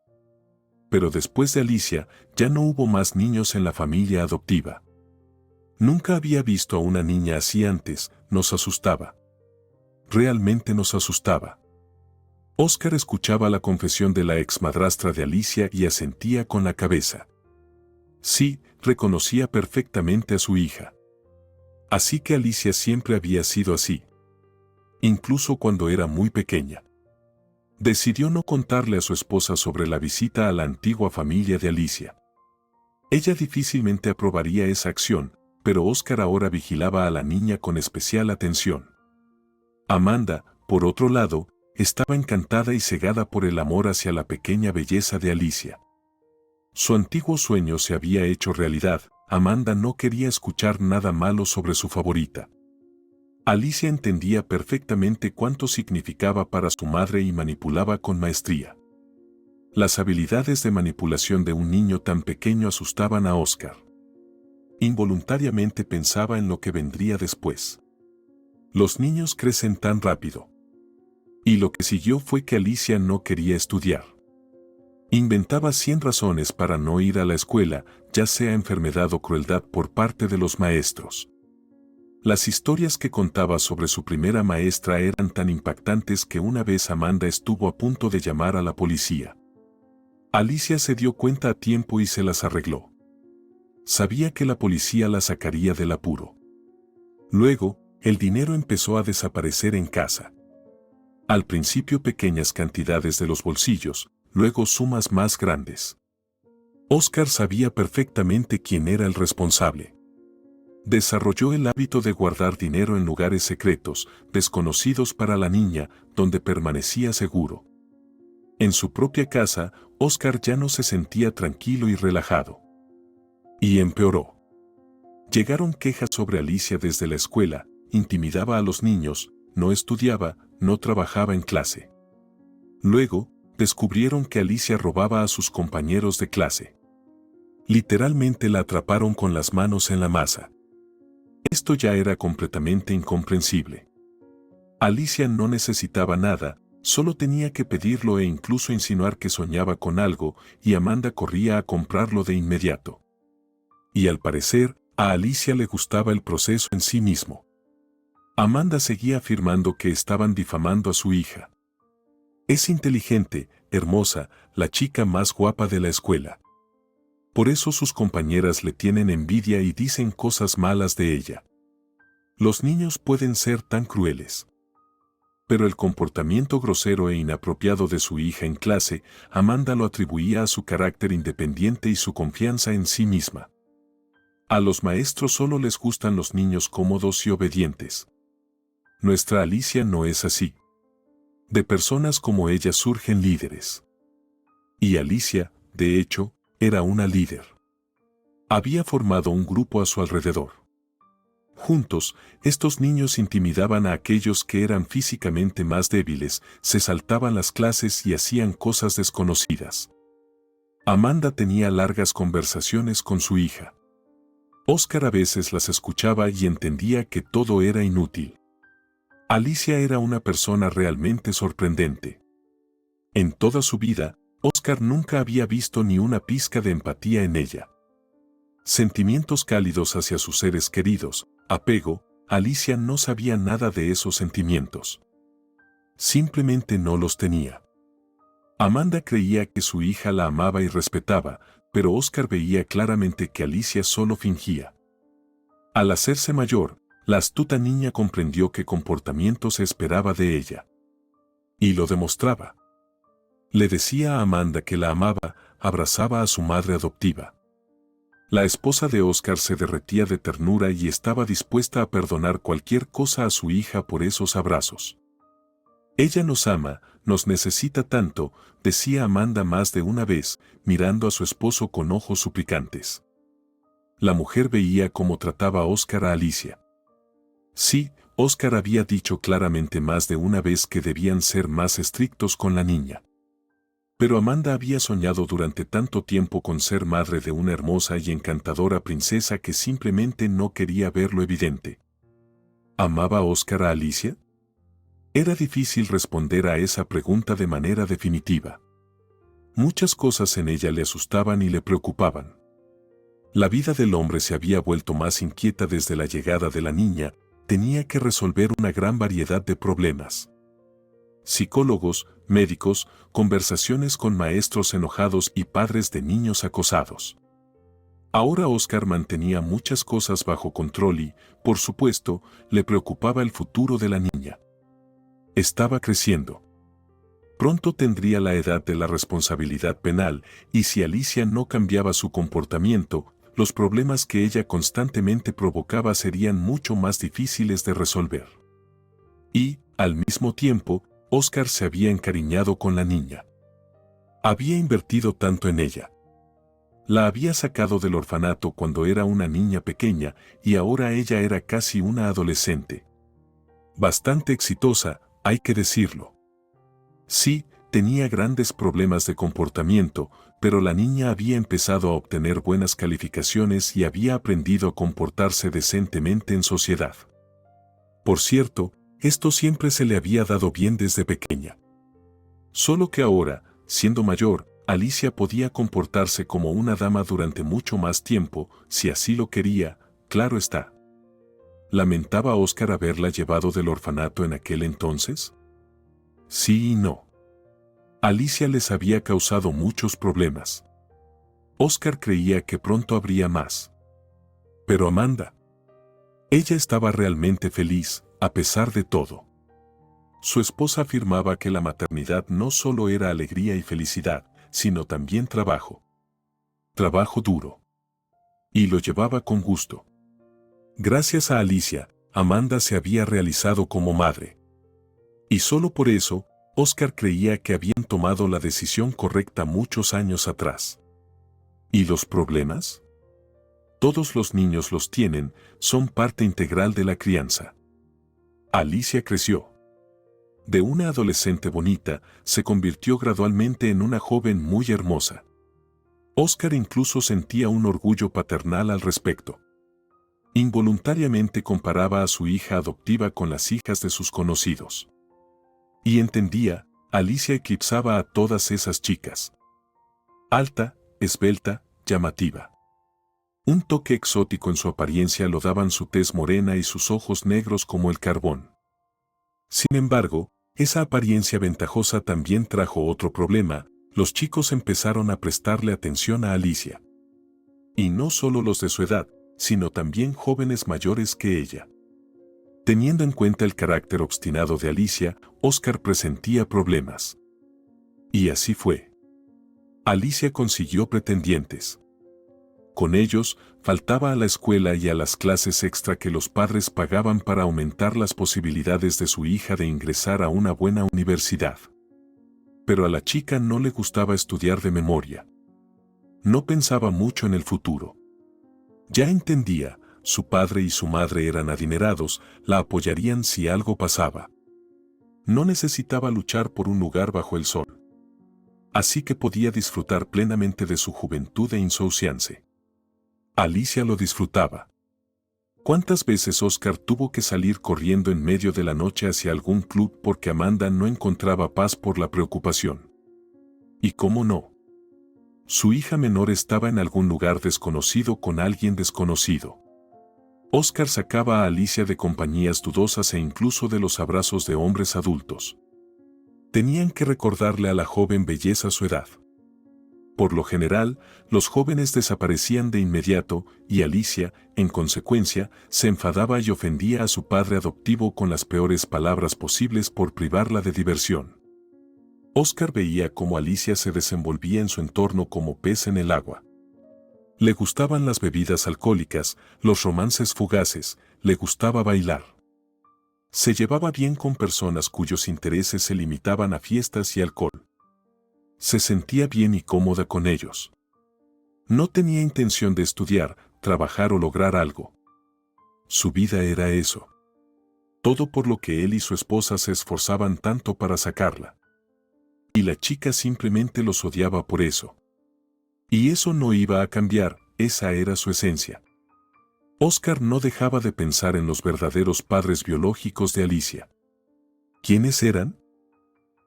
Pero después de Alicia, ya no hubo más niños en la familia adoptiva. Nunca había visto a una niña así antes, nos asustaba. Realmente nos asustaba. Óscar escuchaba la confesión de la exmadrastra de Alicia y asentía con la cabeza. Sí, reconocía perfectamente a su hija. Así que Alicia siempre había sido así. Incluso cuando era muy pequeña. Decidió no contarle a su esposa sobre la visita a la antigua familia de Alicia. Ella difícilmente aprobaría esa acción, pero Óscar ahora vigilaba a la niña con especial atención. Amanda, por otro lado, estaba encantada y cegada por el amor hacia la pequeña belleza de Alicia. Su antiguo sueño se había hecho realidad. Amanda no quería escuchar nada malo sobre su favorita. Alicia entendía perfectamente cuánto significaba para su madre y manipulaba con maestría. Las habilidades de manipulación de un niño tan pequeño asustaban a Óscar. Involuntariamente pensaba en lo que vendría después. Los niños crecen tan rápido. Y lo que siguió fue que Alicia no quería estudiar. Inventaba 100 razones para no ir a la escuela, ya sea enfermedad o crueldad por parte de los maestros. Las historias que contaba sobre su primera maestra eran tan impactantes que una vez Amanda estuvo a punto de llamar a la policía. Alicia se dio cuenta a tiempo y se las arregló. Sabía que la policía la sacaría del apuro. Luego, el dinero empezó a desaparecer en casa. Al principio pequeñas cantidades de los bolsillos, luego sumas más grandes. Óscar sabía perfectamente quién era el responsable. Desarrolló el hábito de guardar dinero en lugares secretos, desconocidos para la niña, donde permanecía seguro. En su propia casa, Óscar ya no se sentía tranquilo y relajado. Y empeoró. Llegaron quejas sobre Alicia desde la escuela, intimidaba a los niños, no estudiaba, no trabajaba en clase. Luego, descubrieron que Alicia robaba a sus compañeros de clase. Literalmente la atraparon con las manos en la masa. Esto ya era completamente incomprensible. Alicia no necesitaba nada, solo tenía que pedirlo e incluso insinuar que soñaba con algo, y Amanda corría a comprarlo de inmediato. Y al parecer, a Alicia le gustaba el proceso en sí mismo. Amanda seguía afirmando que estaban difamando a su hija. Es inteligente, hermosa, la chica más guapa de la escuela. Por eso sus compañeras le tienen envidia y dicen cosas malas de ella. Los niños pueden ser tan crueles. Pero el comportamiento grosero e inapropiado de su hija en clase, Amanda lo atribuía a su carácter independiente y su confianza en sí misma. A los maestros solo les gustan los niños cómodos y obedientes. Nuestra Alicia no es así. De personas como ella surgen líderes. Y Alicia, de hecho, era una líder. Había formado un grupo a su alrededor. Juntos, estos niños intimidaban a aquellos que eran físicamente más débiles, se saltaban las clases y hacían cosas desconocidas. Amanda tenía largas conversaciones con su hija. Óscar a veces las escuchaba y entendía que todo era inútil. Alicia era una persona realmente sorprendente. En toda su vida, Óscar nunca había visto ni una pizca de empatía en ella. Sentimientos cálidos hacia sus seres queridos, apego, Alicia no sabía nada de esos sentimientos. Simplemente no los tenía. Amanda creía que su hija la amaba y respetaba, pero Óscar veía claramente que Alicia solo fingía. Al hacerse mayor, la astuta niña comprendió qué comportamiento se esperaba de ella. Y lo demostraba. Le decía a Amanda que la amaba, abrazaba a su madre adoptiva. La esposa de Óscar se derretía de ternura y estaba dispuesta a perdonar cualquier cosa a su hija por esos abrazos. Ella nos ama, nos necesita tanto, decía Amanda más de una vez, mirando a su esposo con ojos suplicantes. La mujer veía cómo trataba Óscar a Alicia. Sí, Óscar había dicho claramente más de una vez que debían ser más estrictos con la niña. Pero Amanda había soñado durante tanto tiempo con ser madre de una hermosa y encantadora princesa que simplemente no quería ver lo evidente. ¿Amaba Óscar a Alicia? Era difícil responder a esa pregunta de manera definitiva. Muchas cosas en ella le asustaban y le preocupaban. La vida del hombre se había vuelto más inquieta desde la llegada de la niña, tenía que resolver una gran variedad de problemas. Psicólogos, médicos, conversaciones con maestros enojados y padres de niños acosados. Ahora Óscar mantenía muchas cosas bajo control y, por supuesto, le preocupaba el futuro de la niña. Estaba creciendo. Pronto tendría la edad de la responsabilidad penal, y si Alicia no cambiaba su comportamiento, los problemas que ella constantemente provocaba serían mucho más difíciles de resolver. Y, al mismo tiempo, Óscar se había encariñado con la niña. Había invertido tanto en ella. La había sacado del orfanato cuando era una niña pequeña y ahora ella era casi una adolescente. Bastante exitosa, hay que decirlo. Sí, tenía grandes problemas de comportamiento, pero la niña había empezado a obtener buenas calificaciones y había aprendido a comportarse decentemente en sociedad. Por cierto, esto siempre se le había dado bien desde pequeña. Solo que ahora, siendo mayor, Alicia podía comportarse como una dama durante mucho más tiempo, si así lo quería, claro está. ¿Lamentaba Óscar haberla llevado del orfanato en aquel entonces? Sí y no. Alicia les había causado muchos problemas. Óscar creía que pronto habría más. Pero Amanda. Ella estaba realmente feliz, a pesar de todo. Su esposa afirmaba que la maternidad no solo era alegría y felicidad, sino también trabajo. Trabajo duro. Y lo llevaba con gusto. Gracias a Alicia, Amanda se había realizado como madre. Y solo por eso, Óscar creía que habían tomado la decisión correcta muchos años atrás. ¿Y los problemas? Todos los niños los tienen, son parte integral de la crianza. Alicia creció. De una adolescente bonita, se convirtió gradualmente en una joven muy hermosa. Óscar incluso sentía un orgullo paternal al respecto. Involuntariamente comparaba a su hija adoptiva con las hijas de sus conocidos. Y entendía, Alicia eclipsaba a todas esas chicas. Alta, esbelta, llamativa. Un toque exótico en su apariencia lo daban su tez morena y sus ojos negros como el carbón. Sin embargo, esa apariencia ventajosa también trajo otro problema, los chicos empezaron a prestarle atención a Alicia. Y no solo los de su edad, sino también jóvenes mayores que ella. Teniendo en cuenta el carácter obstinado de Alicia, Óscar presentía problemas. Y así fue. Alicia consiguió pretendientes. Con ellos, faltaba a la escuela y a las clases extra que los padres pagaban para aumentar las posibilidades de su hija de ingresar a una buena universidad. Pero a la chica no le gustaba estudiar de memoria. No pensaba mucho en el futuro. Ya entendía, su padre y su madre eran adinerados, la apoyarían si algo pasaba. No necesitaba luchar por un lugar bajo el sol. Así que podía disfrutar plenamente de su juventud e insouciance. Alicia lo disfrutaba. ¿Cuántas veces Óscar tuvo que salir corriendo en medio de la noche hacia algún club porque Amanda no encontraba paz por la preocupación? ¿Y cómo no? Su hija menor estaba en algún lugar desconocido con alguien desconocido. Óscar sacaba a Alicia de compañías dudosas e incluso de los abrazos de hombres adultos. Tenían que recordarle a la joven belleza su edad. Por lo general, los jóvenes desaparecían de inmediato y Alicia, en consecuencia, se enfadaba y ofendía a su padre adoptivo con las peores palabras posibles por privarla de diversión. Óscar veía cómo Alicia se desenvolvía en su entorno como pez en el agua. Le gustaban las bebidas alcohólicas, los romances fugaces, le gustaba bailar. Se llevaba bien con personas cuyos intereses se limitaban a fiestas y alcohol. Se sentía bien y cómoda con ellos. No tenía intención de estudiar, trabajar o lograr algo. Su vida era eso. Todo por lo que él y su esposa se esforzaban tanto para sacarla. Y la chica simplemente los odiaba por eso. Y eso no iba a cambiar, esa era su esencia. Oscar no dejaba de pensar en los verdaderos padres biológicos de Alicia. ¿Quiénes eran?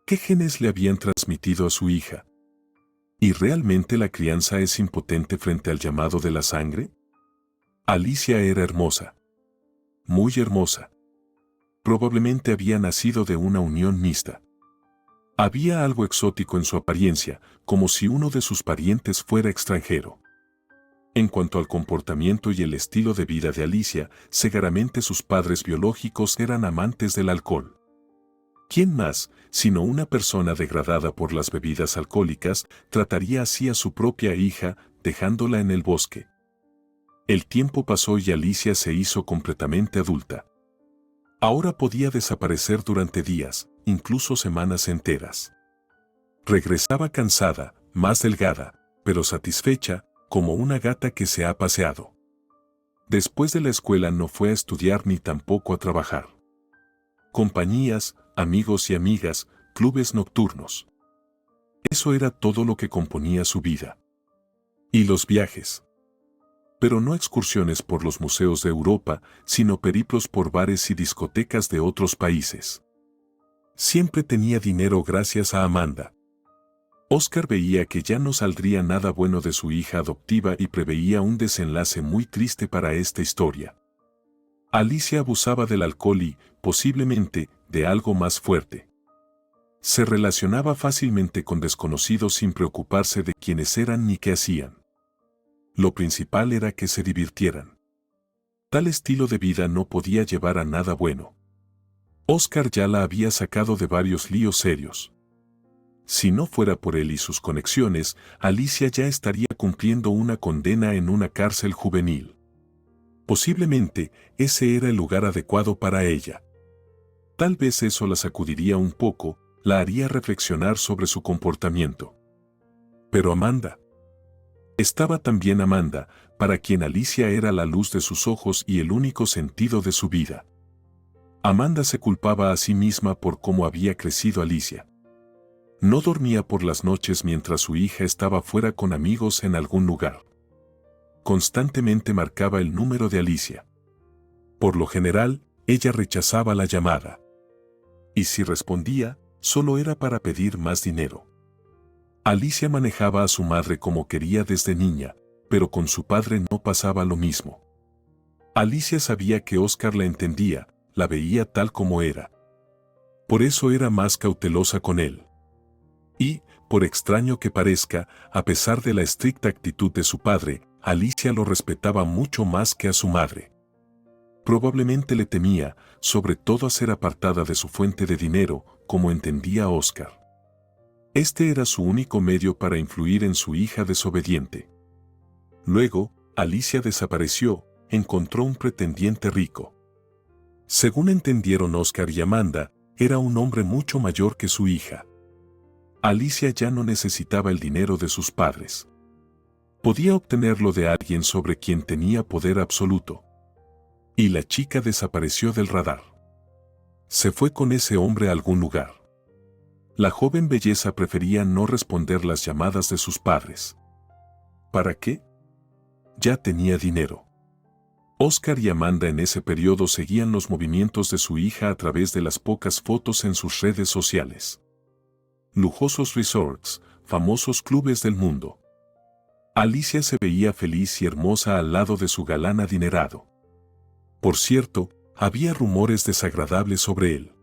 ¿Qué genes le habían transmitido a su hija? ¿Y realmente la crianza es impotente frente al llamado de la sangre? Alicia era hermosa. Muy hermosa. Probablemente había nacido de una unión mixta. Había algo exótico en su apariencia, como si uno de sus parientes fuera extranjero. En cuanto al comportamiento y el estilo de vida de Alicia, seguramente sus padres biológicos eran amantes del alcohol. ¿Quién más, sino una persona degradada por las bebidas alcohólicas, trataría así a su propia hija, dejándola en el bosque? El tiempo pasó y Alicia se hizo completamente adulta. Ahora podía desaparecer durante días, incluso semanas enteras. Regresaba cansada, más delgada, pero satisfecha, como una gata que se ha paseado. Después de la escuela no fue a estudiar ni tampoco a trabajar. Compañías, amigos y amigas, clubes nocturnos. Eso era todo lo que componía su vida. Y los viajes. Pero no excursiones por los museos de Europa, sino periplos por bares y discotecas de otros países. Siempre tenía dinero gracias a Amanda. Oscar veía que ya no saldría nada bueno de su hija adoptiva y preveía un desenlace muy triste para esta historia. Alicia abusaba del alcohol y, posiblemente, de algo más fuerte. Se relacionaba fácilmente con desconocidos sin preocuparse de quiénes eran ni qué hacían. Lo principal era que se divirtieran. Tal estilo de vida no podía llevar a nada bueno. Oscar ya la había sacado de varios líos serios. Si no fuera por él y sus conexiones, Alicia ya estaría cumpliendo una condena en una cárcel juvenil. Posiblemente, ese era el lugar adecuado para ella. Tal vez eso la sacudiría un poco, la haría reflexionar sobre su comportamiento. Pero Amanda. Estaba también Amanda, para quien Alicia era la luz de sus ojos y el único sentido de su vida. Amanda se culpaba a sí misma por cómo había crecido Alicia. No dormía por las noches mientras su hija estaba fuera con amigos en algún lugar. Constantemente marcaba el número de Alicia. Por lo general, ella rechazaba la llamada. Y si respondía, solo era para pedir más dinero. Alicia manejaba a su madre como quería desde niña, pero con su padre no pasaba lo mismo. Alicia sabía que Oscar la entendía, la veía tal como era. Por eso era más cautelosa con él. Y, por extraño que parezca, a pesar de la estricta actitud de su padre, Alicia lo respetaba mucho más que a su madre. Probablemente le temía, sobre todo a ser apartada de su fuente de dinero, como entendía Oscar. Este era su único medio para influir en su hija desobediente. Luego, Alicia desapareció, encontró un pretendiente rico. Según entendieron Oscar y Amanda, era un hombre mucho mayor que su hija. Alicia ya no necesitaba el dinero de sus padres. Podía obtenerlo de alguien sobre quien tenía poder absoluto. Y la chica desapareció del radar. Se fue con ese hombre a algún lugar. La joven belleza prefería no responder las llamadas de sus padres. ¿Para qué? Ya tenía dinero. Oscar y Amanda en ese periodo seguían los movimientos de su hija a través de las pocas fotos en sus redes sociales. Lujosos resorts, famosos clubes del mundo. Alicia se veía feliz y hermosa al lado de su galán adinerado. Por cierto, había rumores desagradables sobre él.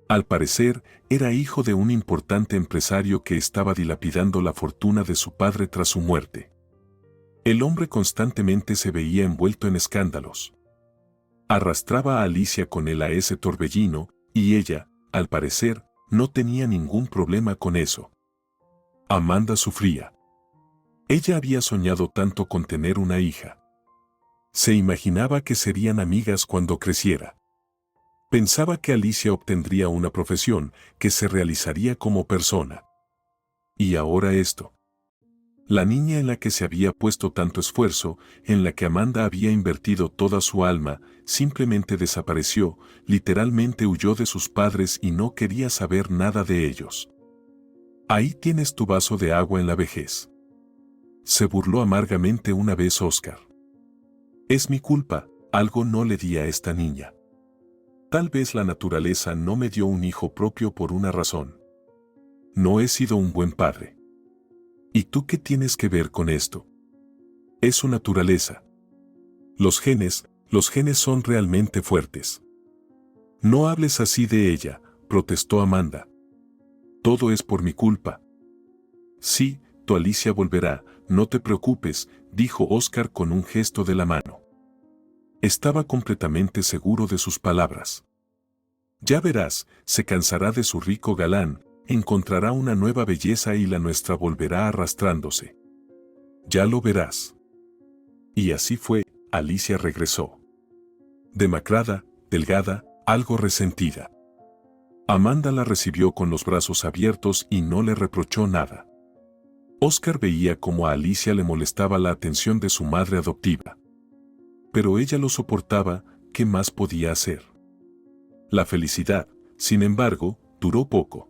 Al parecer, era hijo de un importante empresario que estaba dilapidando la fortuna de su padre tras su muerte. El hombre constantemente se veía envuelto en escándalos. Arrastraba a Alicia con él a ese torbellino, y ella, al parecer, no tenía ningún problema con eso. Amanda sufría. Ella había soñado tanto con tener una hija. Se imaginaba que serían amigas cuando creciera. Pensaba que Alicia obtendría una profesión, que se realizaría como persona. Y ahora esto. La niña en la que se había puesto tanto esfuerzo, en la que Amanda había invertido toda su alma, simplemente desapareció, literalmente huyó de sus padres y no quería saber nada de ellos. Ahí tienes tu vaso de agua en la vejez. Se burló amargamente una vez Oscar. Es mi culpa, algo no le di a esta niña. Tal vez la naturaleza no me dio un hijo propio por una razón. No he sido un buen padre. ¿Y tú qué tienes que ver con esto? Es su naturaleza. Los genes son realmente fuertes. No hables así de ella, protestó Amanda. Todo es por mi culpa. Sí, tu Alicia volverá, no te preocupes, dijo Oscar con un gesto de la mano. Estaba completamente seguro de sus palabras. Ya verás, se cansará de su rico galán, encontrará una nueva belleza y la nuestra volverá arrastrándose. Ya lo verás. Y así fue, Alicia regresó. Demacrada, delgada, algo resentida. Amanda la recibió con los brazos abiertos y no le reprochó nada. Oscar veía cómo a Alicia le molestaba la atención de su madre adoptiva. Pero ella lo soportaba, ¿qué más podía hacer? La felicidad, sin embargo, duró poco.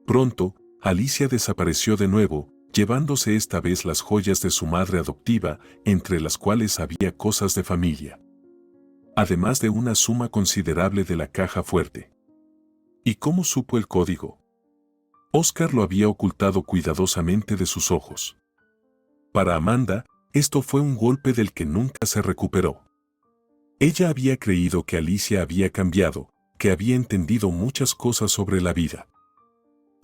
Pronto, Alicia desapareció de nuevo, llevándose esta vez las joyas de su madre adoptiva, entre las cuales había cosas de familia. Además de una suma considerable de la caja fuerte. ¿Y cómo supo el código? Oscar lo había ocultado cuidadosamente de sus ojos. Para Amanda, esto fue un golpe del que nunca se recuperó. Ella había creído que Alicia había cambiado, que había entendido muchas cosas sobre la vida.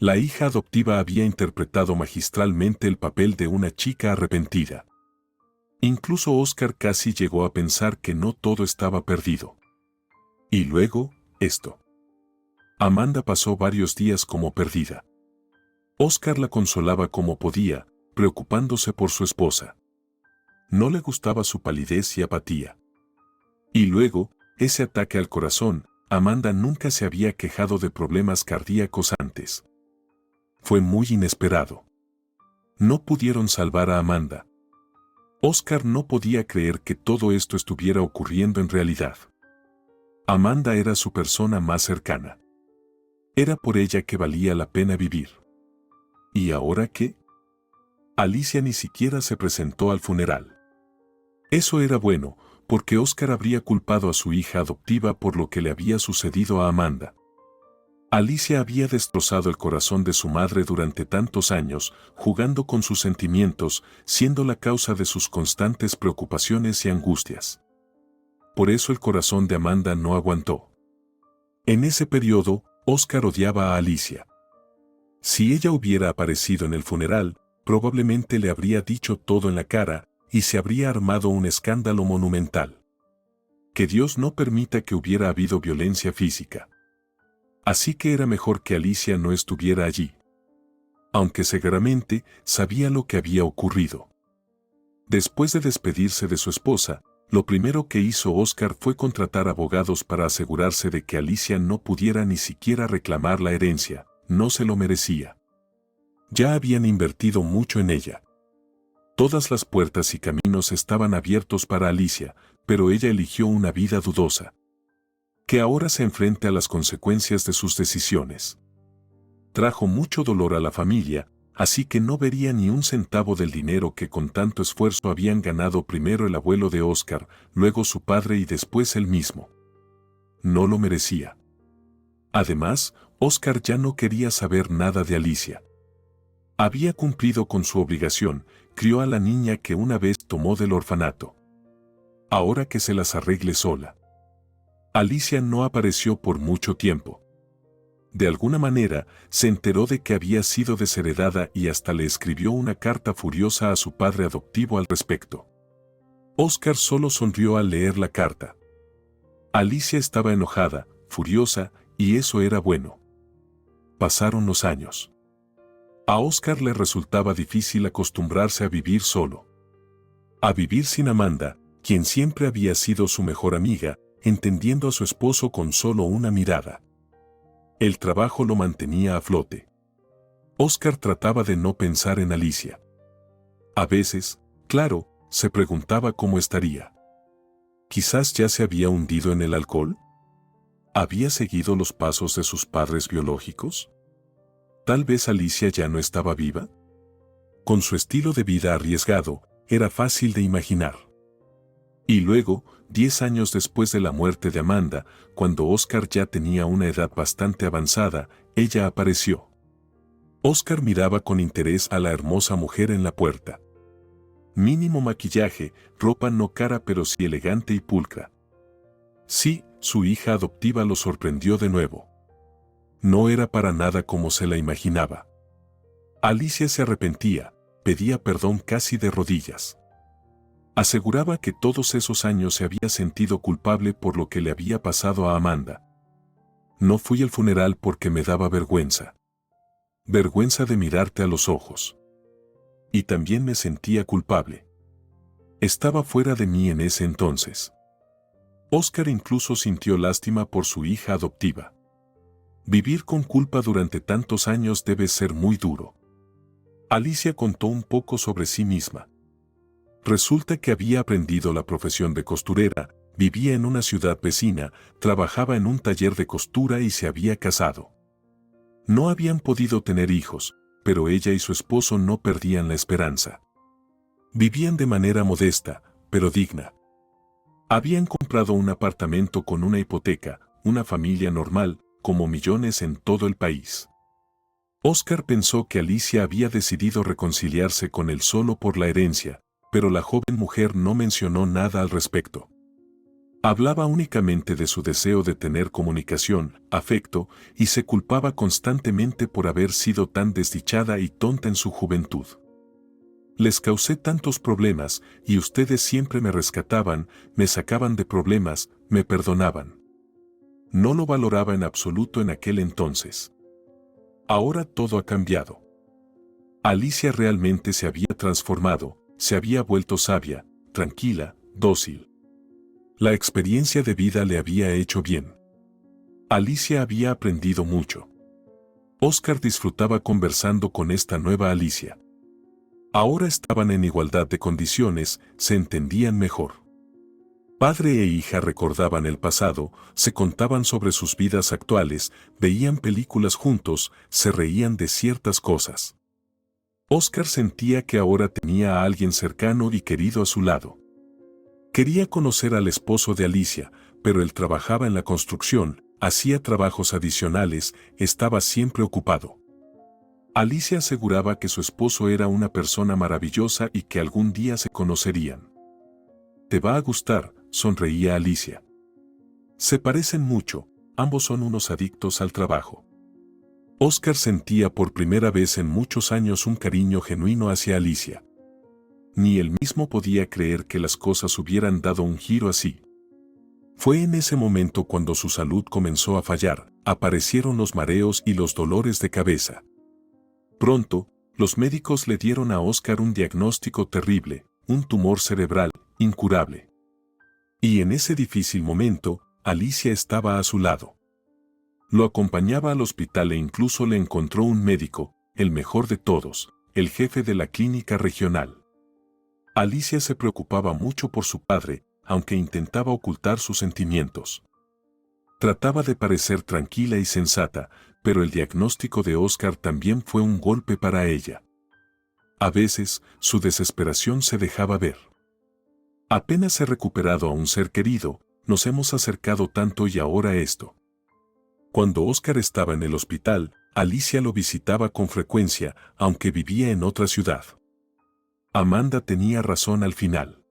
La hija adoptiva había interpretado magistralmente el papel de una chica arrepentida. Incluso Oscar casi llegó a pensar que no todo estaba perdido. Y luego, esto. Amanda pasó varios días como perdida. Oscar la consolaba como podía, preocupándose por su esposa. No le gustaba su palidez y apatía. Y luego, ese ataque al corazón, Amanda nunca se había quejado de problemas cardíacos antes. Fue muy inesperado. No pudieron salvar a Amanda. Oscar no podía creer que todo esto estuviera ocurriendo en realidad. Amanda era su persona más cercana. Era por ella que valía la pena vivir. ¿Y ahora qué? Alicia ni siquiera se presentó al funeral. Eso era bueno, porque Oscar habría culpado a su hija adoptiva por lo que le había sucedido a Amanda. Alicia había destrozado el corazón de su madre durante tantos años, jugando con sus sentimientos, siendo la causa de sus constantes preocupaciones y angustias. Por eso el corazón de Amanda no aguantó. En ese periodo, Oscar odiaba a Alicia. Si ella hubiera aparecido en el funeral, probablemente le habría dicho todo en la cara, y se habría armado un escándalo monumental. Que Dios no permita que hubiera habido violencia física. Así que era mejor que Alicia no estuviera allí. Aunque seguramente sabía lo que había ocurrido. Después de despedirse de su esposa, lo primero que hizo Oscar fue contratar abogados para asegurarse de que Alicia no pudiera ni siquiera reclamar la herencia, no se lo merecía. Ya habían invertido mucho en ella. Todas las puertas y caminos estaban abiertos para Alicia, pero ella eligió una vida dudosa. Que ahora se enfrente a las consecuencias de sus decisiones. Trajo mucho dolor a la familia, así que no vería ni un centavo del dinero que con tanto esfuerzo habían ganado primero el abuelo de Oscar, luego su padre y después él mismo. No lo merecía. Además, Oscar ya no quería saber nada de Alicia. Había cumplido con su obligación, crió a la niña que una vez tomó del orfanato. Ahora que se las arregle sola. Alicia no apareció por mucho tiempo. De alguna manera, se enteró de que había sido desheredada y hasta le escribió una carta furiosa a su padre adoptivo al respecto. Oscar solo sonrió al leer la carta. Alicia estaba enojada, furiosa, y eso era bueno. Pasaron los años. A Oscar le resultaba difícil acostumbrarse a vivir solo. A vivir sin Amanda, quien siempre había sido su mejor amiga, entendiendo a su esposo con solo una mirada. El trabajo lo mantenía a flote. Oscar trataba de no pensar en Alicia. A veces, claro, se preguntaba cómo estaría. Quizás ya se había hundido en el alcohol. ¿Había seguido los pasos de sus padres biológicos? Tal vez Alicia ya no estaba viva. Con su estilo de vida arriesgado, era fácil de imaginar. Y luego, 10 años después de la muerte de Amanda, cuando Oscar ya tenía una edad bastante avanzada, ella apareció. Oscar miraba con interés a la hermosa mujer en la puerta. Mínimo maquillaje, ropa no cara pero sí elegante y pulcra. Sí, su hija adoptiva lo sorprendió de nuevo. No era para nada como se la imaginaba. Alicia se arrepentía, pedía perdón casi de rodillas. Aseguraba que todos esos años se había sentido culpable por lo que le había pasado a Amanda. No fui al funeral porque me daba vergüenza. Vergüenza de mirarte a los ojos. Y también me sentía culpable. Estaba fuera de mí en ese entonces. Oscar incluso sintió lástima por su hija adoptiva. Vivir con culpa durante tantos años debe ser muy duro. Alicia contó un poco sobre sí misma. Resulta que había aprendido la profesión de costurera, vivía en una ciudad vecina, trabajaba en un taller de costura y se había casado. No habían podido tener hijos, pero ella y su esposo no perdían la esperanza. Vivían de manera modesta, pero digna. Habían comprado un apartamento con una hipoteca, una familia normal, como millones en todo el país. Oscar pensó que Alicia había decidido reconciliarse con él solo por la herencia, pero la joven mujer no mencionó nada al respecto. Hablaba únicamente de su deseo de tener comunicación, afecto, y se culpaba constantemente por haber sido tan desdichada y tonta en su juventud. Les causé tantos problemas, y ustedes siempre me rescataban, me sacaban de problemas, me perdonaban. No lo valoraba en absoluto en aquel entonces. Ahora todo ha cambiado. Alicia realmente se había transformado, se había vuelto sabia, tranquila, dócil. La experiencia de vida le había hecho bien. Alicia había aprendido mucho. Oscar disfrutaba conversando con esta nueva Alicia. Ahora estaban en igualdad de condiciones, se entendían mejor. Padre e hija recordaban el pasado, se contaban sobre sus vidas actuales, veían películas juntos, se reían de ciertas cosas. Oscar sentía que ahora tenía a alguien cercano y querido a su lado. Quería conocer al esposo de Alicia, pero él trabajaba en la construcción, hacía trabajos adicionales, estaba siempre ocupado. Alicia aseguraba que su esposo era una persona maravillosa y que algún día se conocerían. «Te va a gustar», sonreía Alicia. Se parecen mucho, ambos son unos adictos al trabajo. Oscar sentía por primera vez en muchos años un cariño genuino hacia Alicia. Ni él mismo podía creer que las cosas hubieran dado un giro así. Fue en ese momento cuando su salud comenzó a fallar, aparecieron los mareos y los dolores de cabeza. Pronto, los médicos le dieron a Oscar un diagnóstico terrible, un tumor cerebral, incurable. Y en ese difícil momento, Alicia estaba a su lado. Lo acompañaba al hospital e incluso le encontró un médico, el mejor de todos, el jefe de la clínica regional. Alicia se preocupaba mucho por su padre, aunque intentaba ocultar sus sentimientos. Trataba de parecer tranquila y sensata, pero el diagnóstico de Oscar también fue un golpe para ella. A veces, su desesperación se dejaba ver. Apenas he recuperado a un ser querido, nos hemos acercado tanto y ahora esto. Cuando Oscar estaba en el hospital, Alicia lo visitaba con frecuencia, aunque vivía en otra ciudad. Amanda tenía razón al final.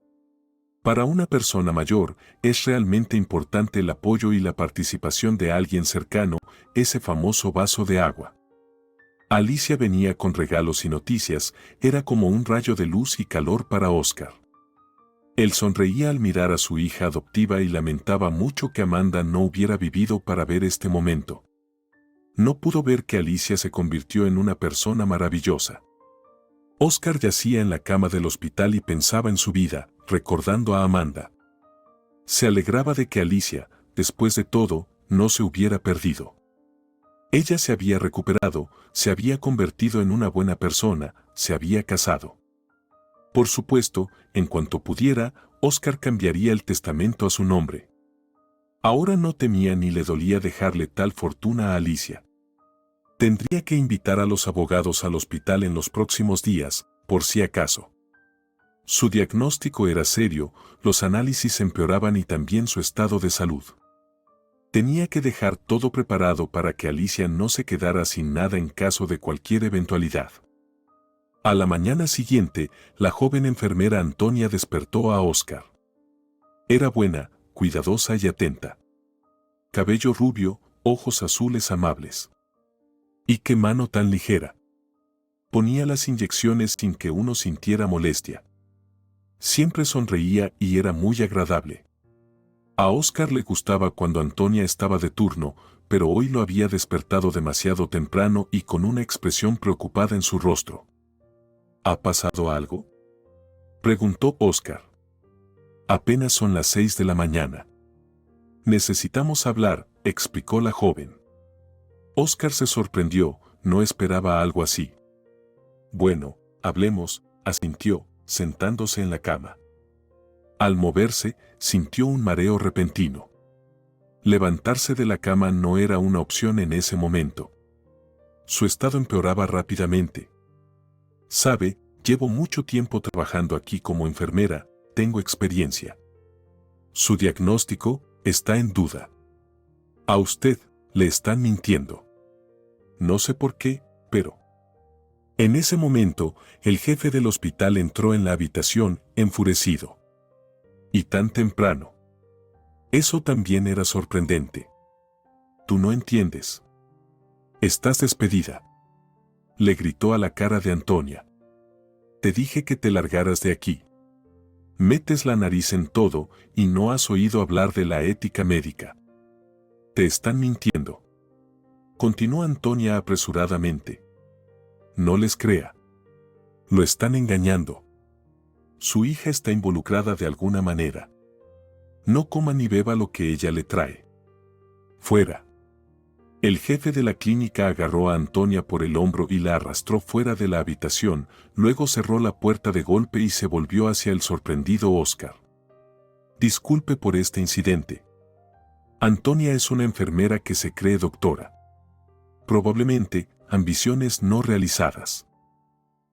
Para una persona mayor, es realmente importante el apoyo y la participación de alguien cercano, ese famoso vaso de agua. Alicia venía con regalos y noticias, era como un rayo de luz y calor para Oscar. Él sonreía al mirar a su hija adoptiva y lamentaba mucho que Amanda no hubiera vivido para ver este momento. No pudo ver que Alicia se convirtió en una persona maravillosa. Oscar yacía en la cama del hospital y pensaba en su vida, recordando a Amanda. Se alegraba de que Alicia, después de todo, no se hubiera perdido. Ella se había recuperado, se había convertido en una buena persona, se había casado. Por supuesto, en cuanto pudiera, Óscar cambiaría el testamento a su nombre. Ahora no temía ni le dolía dejarle tal fortuna a Alicia. Tendría que invitar a los abogados al hospital en los próximos días, por si acaso. Su diagnóstico era serio, los análisis empeoraban y también su estado de salud. Tenía que dejar todo preparado para que Alicia no se quedara sin nada en caso de cualquier eventualidad. A la mañana siguiente, la joven enfermera Antonia despertó a Óscar. Era buena, cuidadosa y atenta. Cabello rubio, ojos azules amables. Y qué mano tan ligera. Ponía las inyecciones sin que uno sintiera molestia. Siempre sonreía y era muy agradable. A Óscar le gustaba cuando Antonia estaba de turno, pero hoy lo había despertado demasiado temprano y con una expresión preocupada en su rostro. ¿Ha pasado algo?, preguntó Óscar. Apenas son las 6 de la mañana. Necesitamos hablar, explicó la joven. Óscar se sorprendió, no esperaba algo así. Bueno, hablemos, asintió, sentándose en la cama. Al moverse, sintió un mareo repentino. Levantarse de la cama no era una opción en ese momento. Su estado empeoraba rápidamente. Sabe, llevo mucho tiempo trabajando aquí como enfermera, tengo experiencia. Su diagnóstico está en duda. A usted le están mintiendo. No sé por qué, pero... En ese momento, el jefe del hospital entró en la habitación, enfurecido. Y tan temprano. Eso también era sorprendente. Tú no entiendes. Estás despedida. Le gritó a la cara de Antonia. Te dije que te largaras de aquí. Metes la nariz en todo y no has oído hablar de la ética médica. Te están mintiendo. Continuó Antonia apresuradamente. No les crea. Lo están engañando. Su hija está involucrada de alguna manera. No coma ni beba lo que ella le trae. Fuera. El jefe de la clínica agarró a Antonia por el hombro y la arrastró fuera de la habitación, luego cerró la puerta de golpe y se volvió hacia el sorprendido Óscar. Disculpe por este incidente. Antonia es una enfermera que se cree doctora. Probablemente, ambiciones no realizadas.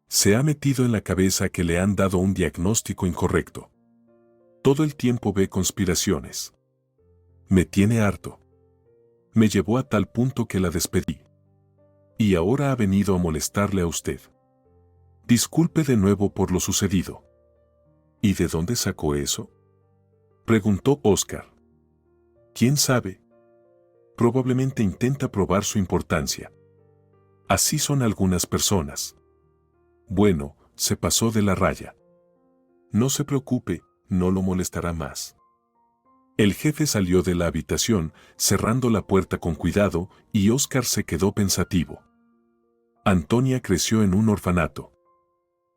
Se ha metido en la cabeza que le han dado un diagnóstico incorrecto. Todo el tiempo ve conspiraciones. Me tiene harto. Me llevó a tal punto que la despedí. Y ahora ha venido a molestarle a usted. Disculpe de nuevo por lo sucedido. ¿Y de dónde sacó eso?, preguntó Óscar. ¿Quién sabe? Probablemente intenta probar su importancia. Así son algunas personas. Bueno, se pasó de la raya. No se preocupe, no lo molestará más. El jefe salió de la habitación, cerrando la puerta con cuidado, y Óscar se quedó pensativo. Antonia creció en un orfanato.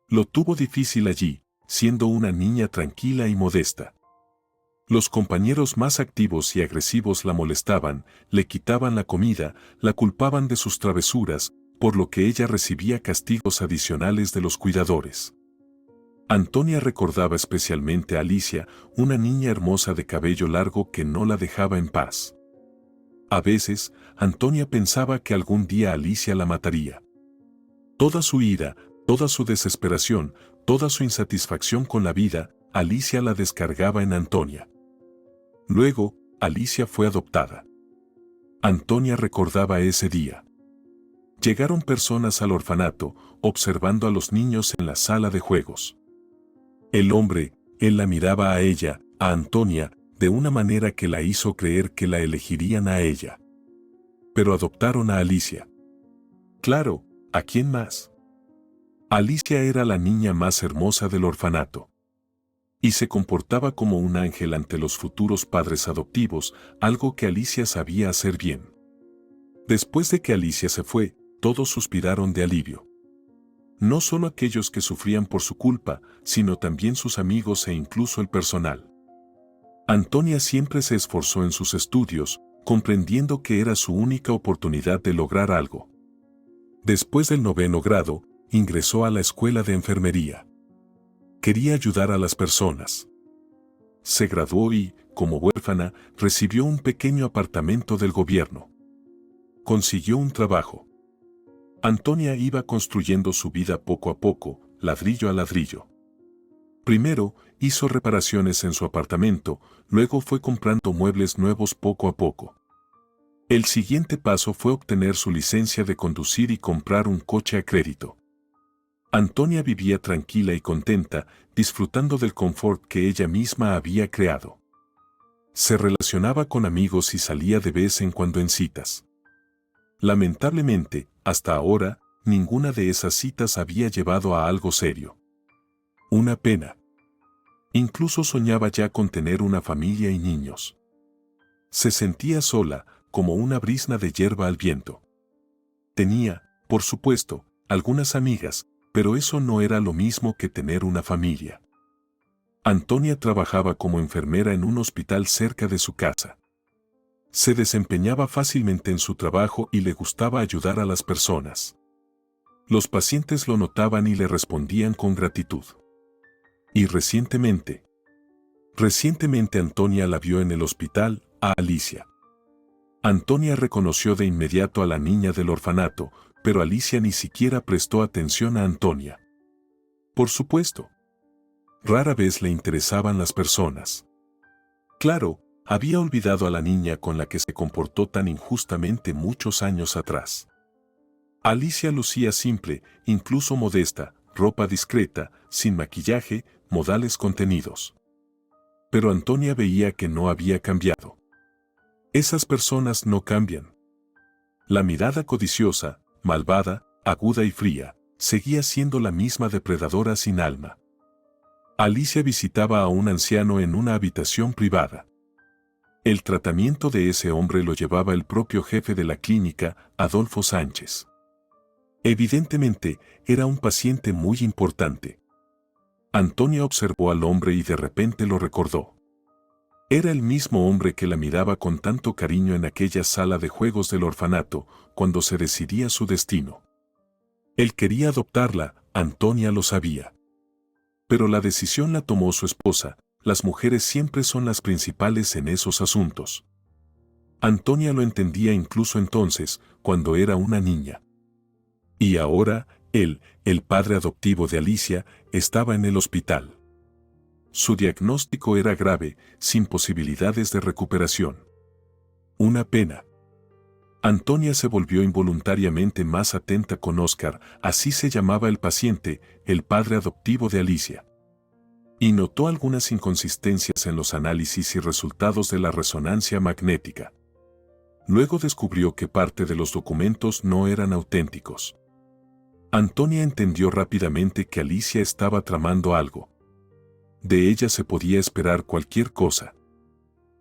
Lo tuvo difícil allí, siendo una niña tranquila y modesta. Los compañeros más activos y agresivos la molestaban, le quitaban la comida, la culpaban de sus travesuras, por lo que ella recibía castigos adicionales de los cuidadores. Antonia recordaba especialmente a Alicia, una niña hermosa de cabello largo que no la dejaba en paz. A veces, Antonia pensaba que algún día Alicia la mataría. Toda su ira, toda su desesperación, toda su insatisfacción con la vida, Alicia la descargaba en Antonia. Luego, Alicia fue adoptada. Antonia recordaba ese día. Llegaron personas al orfanato, observando a los niños en la sala de juegos. El hombre, él la miraba a ella, a Antonia, de una manera que la hizo creer que la elegirían a ella. Pero adoptaron a Alicia. Claro, ¿a quién más? Alicia era la niña más hermosa del orfanato. Y se comportaba como un ángel ante los futuros padres adoptivos, algo que Alicia sabía hacer bien. Después de que Alicia se fue, todos suspiraron de alivio. No solo aquellos que sufrían por su culpa, sino también sus amigos e incluso el personal. Antonia siempre se esforzó en sus estudios, comprendiendo que era su única oportunidad de lograr algo. Después del 9º grado, ingresó a la escuela de enfermería. Quería ayudar a las personas. Se graduó y, como huérfana, recibió un pequeño apartamento del gobierno. Consiguió un trabajo. Antonia iba construyendo su vida poco a poco, ladrillo a ladrillo. Primero, hizo reparaciones en su apartamento, luego fue comprando muebles nuevos poco a poco. El siguiente paso fue obtener su licencia de conducir y comprar un coche a crédito. Antonia vivía tranquila y contenta, disfrutando del confort que ella misma había creado. Se relacionaba con amigos y salía de vez en cuando en citas. Lamentablemente, hasta ahora, ninguna de esas citas había llevado a algo serio. Una pena. Incluso soñaba ya con tener una familia y niños. Se sentía sola, como una brizna de hierba al viento. Tenía, por supuesto, algunas amigas, pero eso no era lo mismo que tener una familia. Antonia trabajaba como enfermera en un hospital cerca de su casa. Se desempeñaba fácilmente en su trabajo y le gustaba ayudar a las personas. Los pacientes lo notaban y le respondían con gratitud. Y recientemente Antonia la vio en el hospital, a Alicia. Antonia reconoció de inmediato a la niña del orfanato, pero Alicia ni siquiera prestó atención a Antonia. Por supuesto. Rara vez le interesaban las personas. Claro, había olvidado a la niña con la que se comportó tan injustamente muchos años atrás. Alicia lucía simple, incluso modesta, ropa discreta, sin maquillaje, modales contenidos. Pero Antonia veía que no había cambiado. Esas personas no cambian. La mirada codiciosa, malvada, aguda y fría, seguía siendo la misma depredadora sin alma. Alicia visitaba a un anciano en una habitación privada. El tratamiento de ese hombre lo llevaba el propio jefe de la clínica, Adolfo Sánchez. Evidentemente, era un paciente muy importante. Antonia observó al hombre y de repente lo recordó. Era el mismo hombre que la miraba con tanto cariño en aquella sala de juegos del orfanato, cuando se decidía su destino. Él quería adoptarla, Antonia lo sabía. Pero la decisión la tomó su esposa, las mujeres siempre son las principales en esos asuntos. Antonia lo entendía incluso entonces, cuando era una niña. Y ahora, él, el padre adoptivo de Alicia, estaba en el hospital. Su diagnóstico era grave, sin posibilidades de recuperación. Una pena. Antonia se volvió involuntariamente más atenta con Óscar, así se llamaba el paciente, el padre adoptivo de Alicia. Y notó algunas inconsistencias en los análisis y resultados de la resonancia magnética. Luego descubrió que parte de los documentos no eran auténticos. Antonia entendió rápidamente que Alicia estaba tramando algo. De ella se podía esperar cualquier cosa.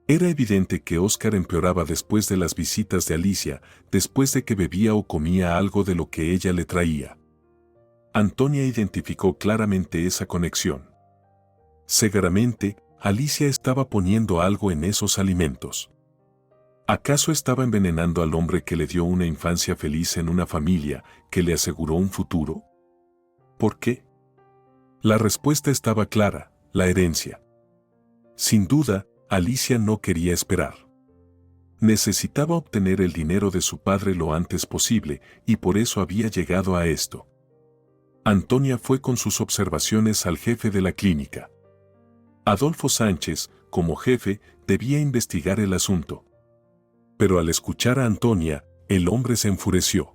Era evidente que Óscar empeoraba después de las visitas de Alicia, después de que bebía o comía algo de lo que ella le traía. Antonia identificó claramente esa conexión. Seguramente, Alicia estaba poniendo algo en esos alimentos. ¿Acaso estaba envenenando al hombre que le dio una infancia feliz en una familia, que le aseguró un futuro? ¿Por qué? La respuesta estaba clara: la herencia. Sin duda, Alicia no quería esperar. Necesitaba obtener el dinero de su padre lo antes posible, y por eso había llegado a esto. Antonia fue con sus observaciones al jefe de la clínica. Adolfo Sánchez, como jefe, debía investigar el asunto. Pero al escuchar a Antonia, el hombre se enfureció.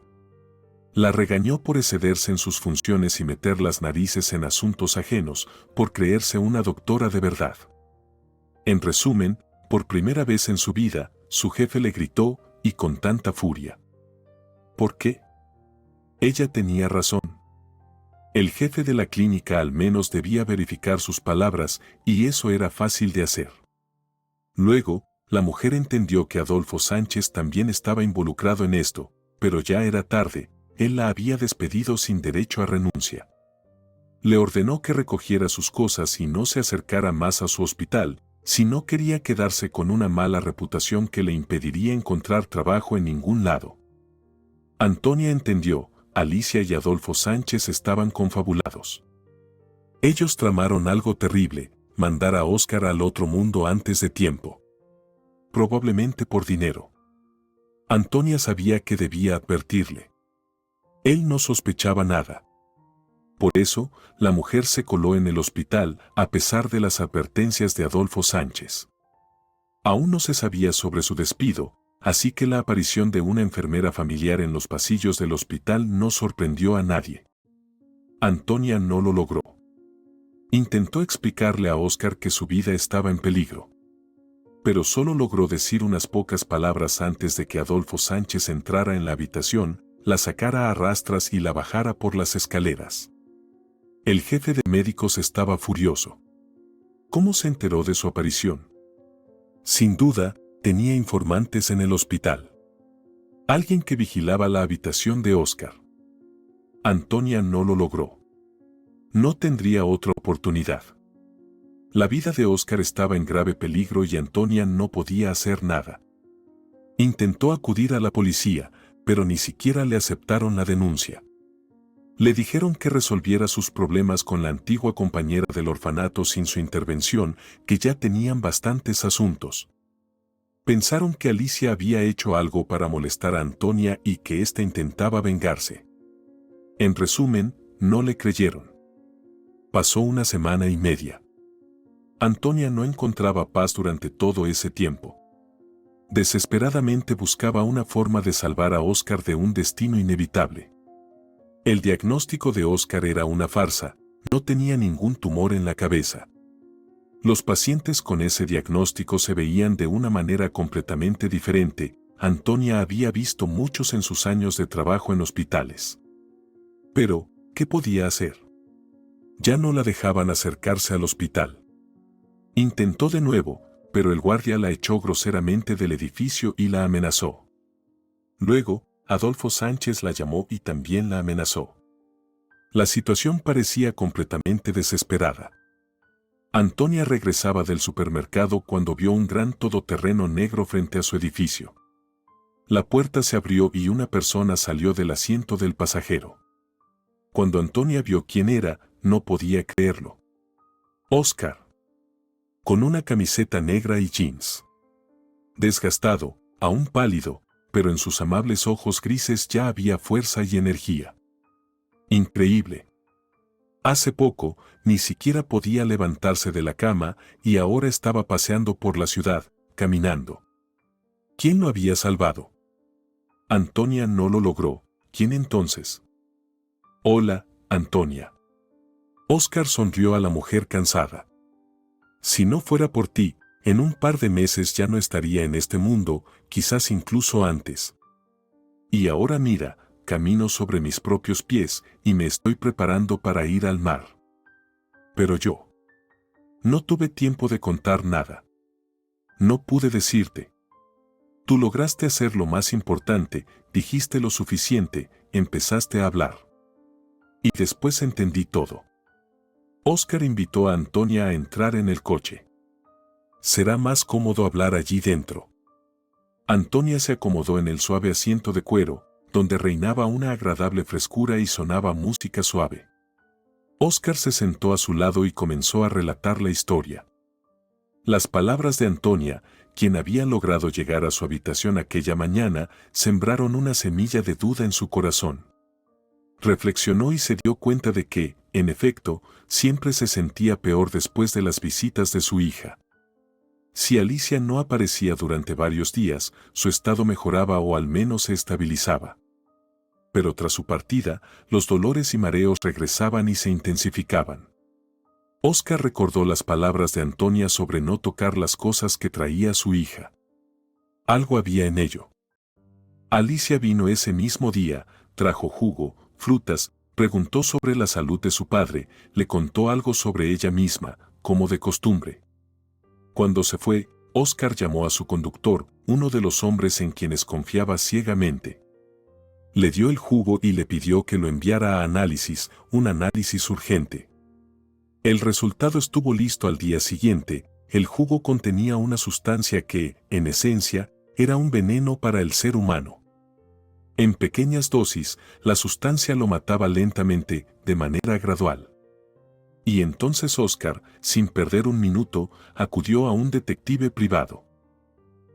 La regañó por excederse en sus funciones y meter las narices en asuntos ajenos, por creerse una doctora de verdad. En resumen, por primera vez en su vida, su jefe le gritó, y con tanta furia. ¿Por qué? Ella tenía razón. El jefe de la clínica al menos debía verificar sus palabras, y eso era fácil de hacer. Luego, la mujer entendió que Adolfo Sánchez también estaba involucrado en esto, pero ya era tarde. Él la había despedido sin derecho a renuncia. Le ordenó que recogiera sus cosas y no se acercara más a su hospital, si no quería quedarse con una mala reputación que le impediría encontrar trabajo en ningún lado. Antonia entendió, Alicia y Adolfo Sánchez estaban confabulados. Ellos tramaron algo terrible, mandar a Oscar al otro mundo antes de tiempo. Probablemente por dinero. Antonia sabía que debía advertirle. Él no sospechaba nada. Por eso, la mujer se coló en el hospital a pesar de las advertencias de Adolfo Sánchez. Aún no se sabía sobre su despido, así que la aparición de una enfermera familiar en los pasillos del hospital no sorprendió a nadie. Antonia no lo logró. Intentó explicarle a Oscar que su vida estaba en peligro. Pero solo logró decir unas pocas palabras antes de que Adolfo Sánchez entrara en la habitación, la sacara a rastras y la bajara por las escaleras. El jefe de médicos estaba furioso. ¿Cómo se enteró de su aparición? Sin duda, tenía informantes en el hospital. Alguien que vigilaba la habitación de Oscar. Antonia no lo logró. No tendría otra oportunidad. La vida de Oscar estaba en grave peligro y Antonia no podía hacer nada. Intentó acudir a la policía, pero ni siquiera le aceptaron la denuncia. Le dijeron que resolviera sus problemas con la antigua compañera del orfanato sin su intervención, que ya tenían bastantes asuntos. Pensaron que Alicia había hecho algo para molestar a Antonia y que ésta intentaba vengarse. En resumen, no le creyeron. Pasó una semana y media. Antonia no encontraba paz durante todo ese tiempo. Desesperadamente buscaba una forma de salvar a Oscar de un destino inevitable. El diagnóstico de Oscar era una farsa, no tenía ningún tumor en la cabeza. Los pacientes con ese diagnóstico se veían de una manera completamente diferente. Antonia había visto muchos en sus años de trabajo en hospitales. Pero, ¿qué podía hacer? Ya no la dejaban acercarse al hospital. Intentó de nuevo, pero el guardia la echó groseramente del edificio y la amenazó. Luego, Adolfo Sánchez la llamó y también la amenazó. La situación parecía completamente desesperada. Antonia regresaba del supermercado cuando vio un gran todoterreno negro frente a su edificio. La puerta se abrió y una persona salió del asiento del pasajero. Cuando Antonia vio quién era, no podía creerlo. Oscar. Con una camiseta negra y jeans. Desgastado, aún pálido, pero en sus amables ojos grises ya había fuerza y energía. Increíble. Hace poco, ni siquiera podía levantarse de la cama y ahora estaba paseando por la ciudad, caminando. ¿Quién lo había salvado? Antonia no lo logró. ¿Quién entonces? Hola, Antonia. Oscar sonrió a la mujer cansada. Si no fuera por ti, en un par de meses ya no estaría en este mundo, quizás incluso antes. Y ahora mira, camino sobre mis propios pies y me estoy preparando para ir al mar. Pero yo no tuve tiempo de contar nada. No pude decirte. Tú lograste hacer lo más importante, dijiste lo suficiente, empezaste a hablar. Y después entendí todo. Oscar invitó a Antonia a entrar en el coche. Será más cómodo hablar allí dentro. Antonia se acomodó en el suave asiento de cuero, donde reinaba una agradable frescura y sonaba música suave. Oscar se sentó a su lado y comenzó a relatar la historia. Las palabras de Antonia, quien había logrado llegar a su habitación aquella mañana, sembraron una semilla de duda en su corazón. Reflexionó y se dio cuenta de que, en efecto, siempre se sentía peor después de las visitas de su hija. Si Alicia no aparecía durante varios días, su estado mejoraba o al menos se estabilizaba. Pero tras su partida, los dolores y mareos regresaban y se intensificaban. Oscar recordó las palabras de Antonia sobre no tocar las cosas que traía su hija. Algo había en ello. Alicia vino ese mismo día, trajo jugo, frutas, preguntó sobre la salud de su padre, le contó algo sobre ella misma, como de costumbre. Cuando se fue, Oscar llamó a su conductor, uno de los hombres en quienes confiaba ciegamente. Le dio el jugo y le pidió que lo enviara a análisis, un análisis urgente. El resultado estuvo listo al día siguiente. El jugo contenía una sustancia que, en esencia, era un veneno para el ser humano. En pequeñas dosis, la sustancia lo mataba lentamente, de manera gradual. Y entonces Oscar, sin perder un minuto, acudió a un detective privado.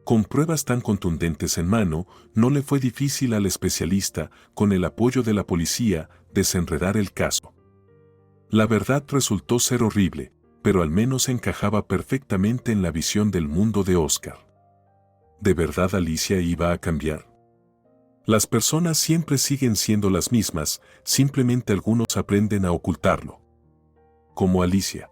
Con pruebas tan contundentes en mano, no le fue difícil al especialista, con el apoyo de la policía, desenredar el caso. La verdad resultó ser horrible, pero al menos encajaba perfectamente en la visión del mundo de Oscar. ¿De verdad Alicia iba a cambiar? Las personas siempre siguen siendo las mismas, simplemente algunos aprenden a ocultarlo. Como Alicia.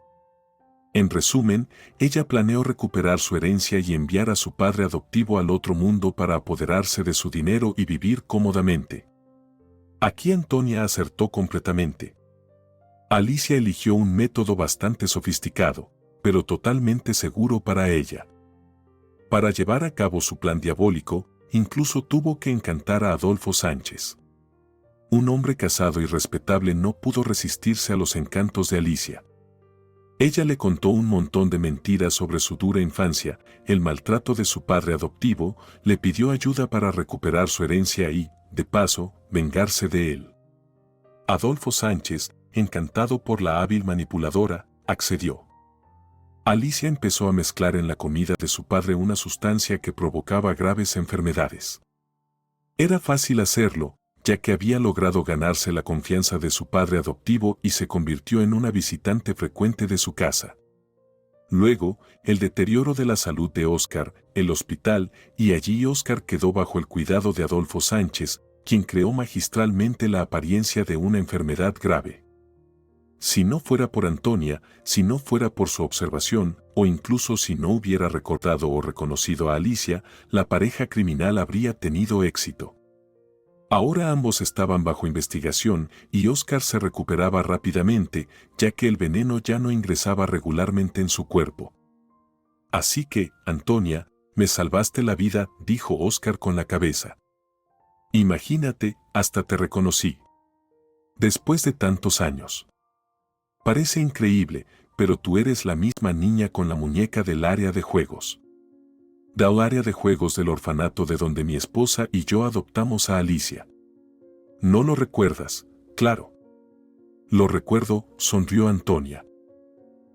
En resumen, ella planeó recuperar su herencia y enviar a su padre adoptivo al otro mundo para apoderarse de su dinero y vivir cómodamente. Aquí Antonia acertó completamente. Alicia eligió un método bastante sofisticado, pero totalmente seguro para ella. Para llevar a cabo su plan diabólico, incluso tuvo que encantar a Adolfo Sánchez. Un hombre casado y respetable no pudo resistirse a los encantos de Alicia. Ella le contó un montón de mentiras sobre su dura infancia, el maltrato de su padre adoptivo, le pidió ayuda para recuperar su herencia y, de paso, vengarse de él. Adolfo Sánchez, encantado por la hábil manipuladora, accedió. Alicia empezó a mezclar en la comida de su padre una sustancia que provocaba graves enfermedades. Era fácil hacerlo, ya que había logrado ganarse la confianza de su padre adoptivo y se convirtió en una visitante frecuente de su casa. Luego, el deterioro de la salud de Oscar, el hospital, y allí Oscar quedó bajo el cuidado de Adolfo Sánchez, quien creó magistralmente la apariencia de una enfermedad grave. Si no fuera por Antonia, si no fuera por su observación, o incluso si no hubiera recordado o reconocido a Alicia, la pareja criminal habría tenido éxito. Ahora ambos estaban bajo investigación y Oscar se recuperaba rápidamente, ya que el veneno ya no ingresaba regularmente en su cuerpo. Así que, Antonia, me salvaste la vida, dijo Oscar con la cabeza. Imagínate, hasta te reconocí. Después de tantos años. Parece increíble, pero tú eres la misma niña con la muñeca del área de juegos. Del área de juegos del orfanato de donde mi esposa y yo adoptamos a Alicia. ¿No lo recuerdas? Claro. Lo recuerdo, sonrió Antonia.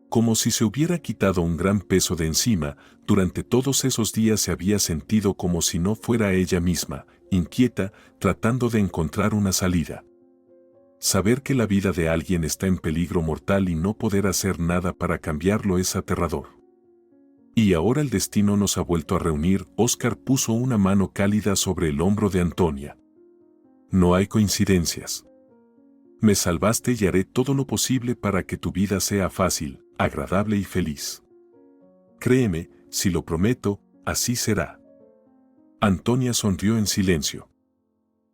Como si se hubiera quitado un gran peso de encima, durante todos esos días se había sentido como si no fuera ella misma, inquieta, tratando de encontrar una salida. Saber que la vida de alguien está en peligro mortal y no poder hacer nada para cambiarlo es aterrador. Y ahora el destino nos ha vuelto a reunir. Oscar puso una mano cálida sobre el hombro de Antonia. No hay coincidencias. Me salvaste y haré todo lo posible para que tu vida sea fácil, agradable y feliz. Créeme, si lo prometo, así será. Antonia sonrió en silencio.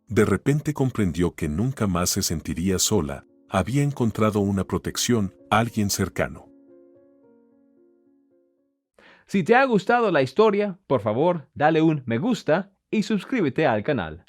De repente comprendió que nunca más se sentiría sola, había encontrado una protección, alguien cercano. Si te ha gustado la historia, por favor, dale un me gusta y suscríbete al canal.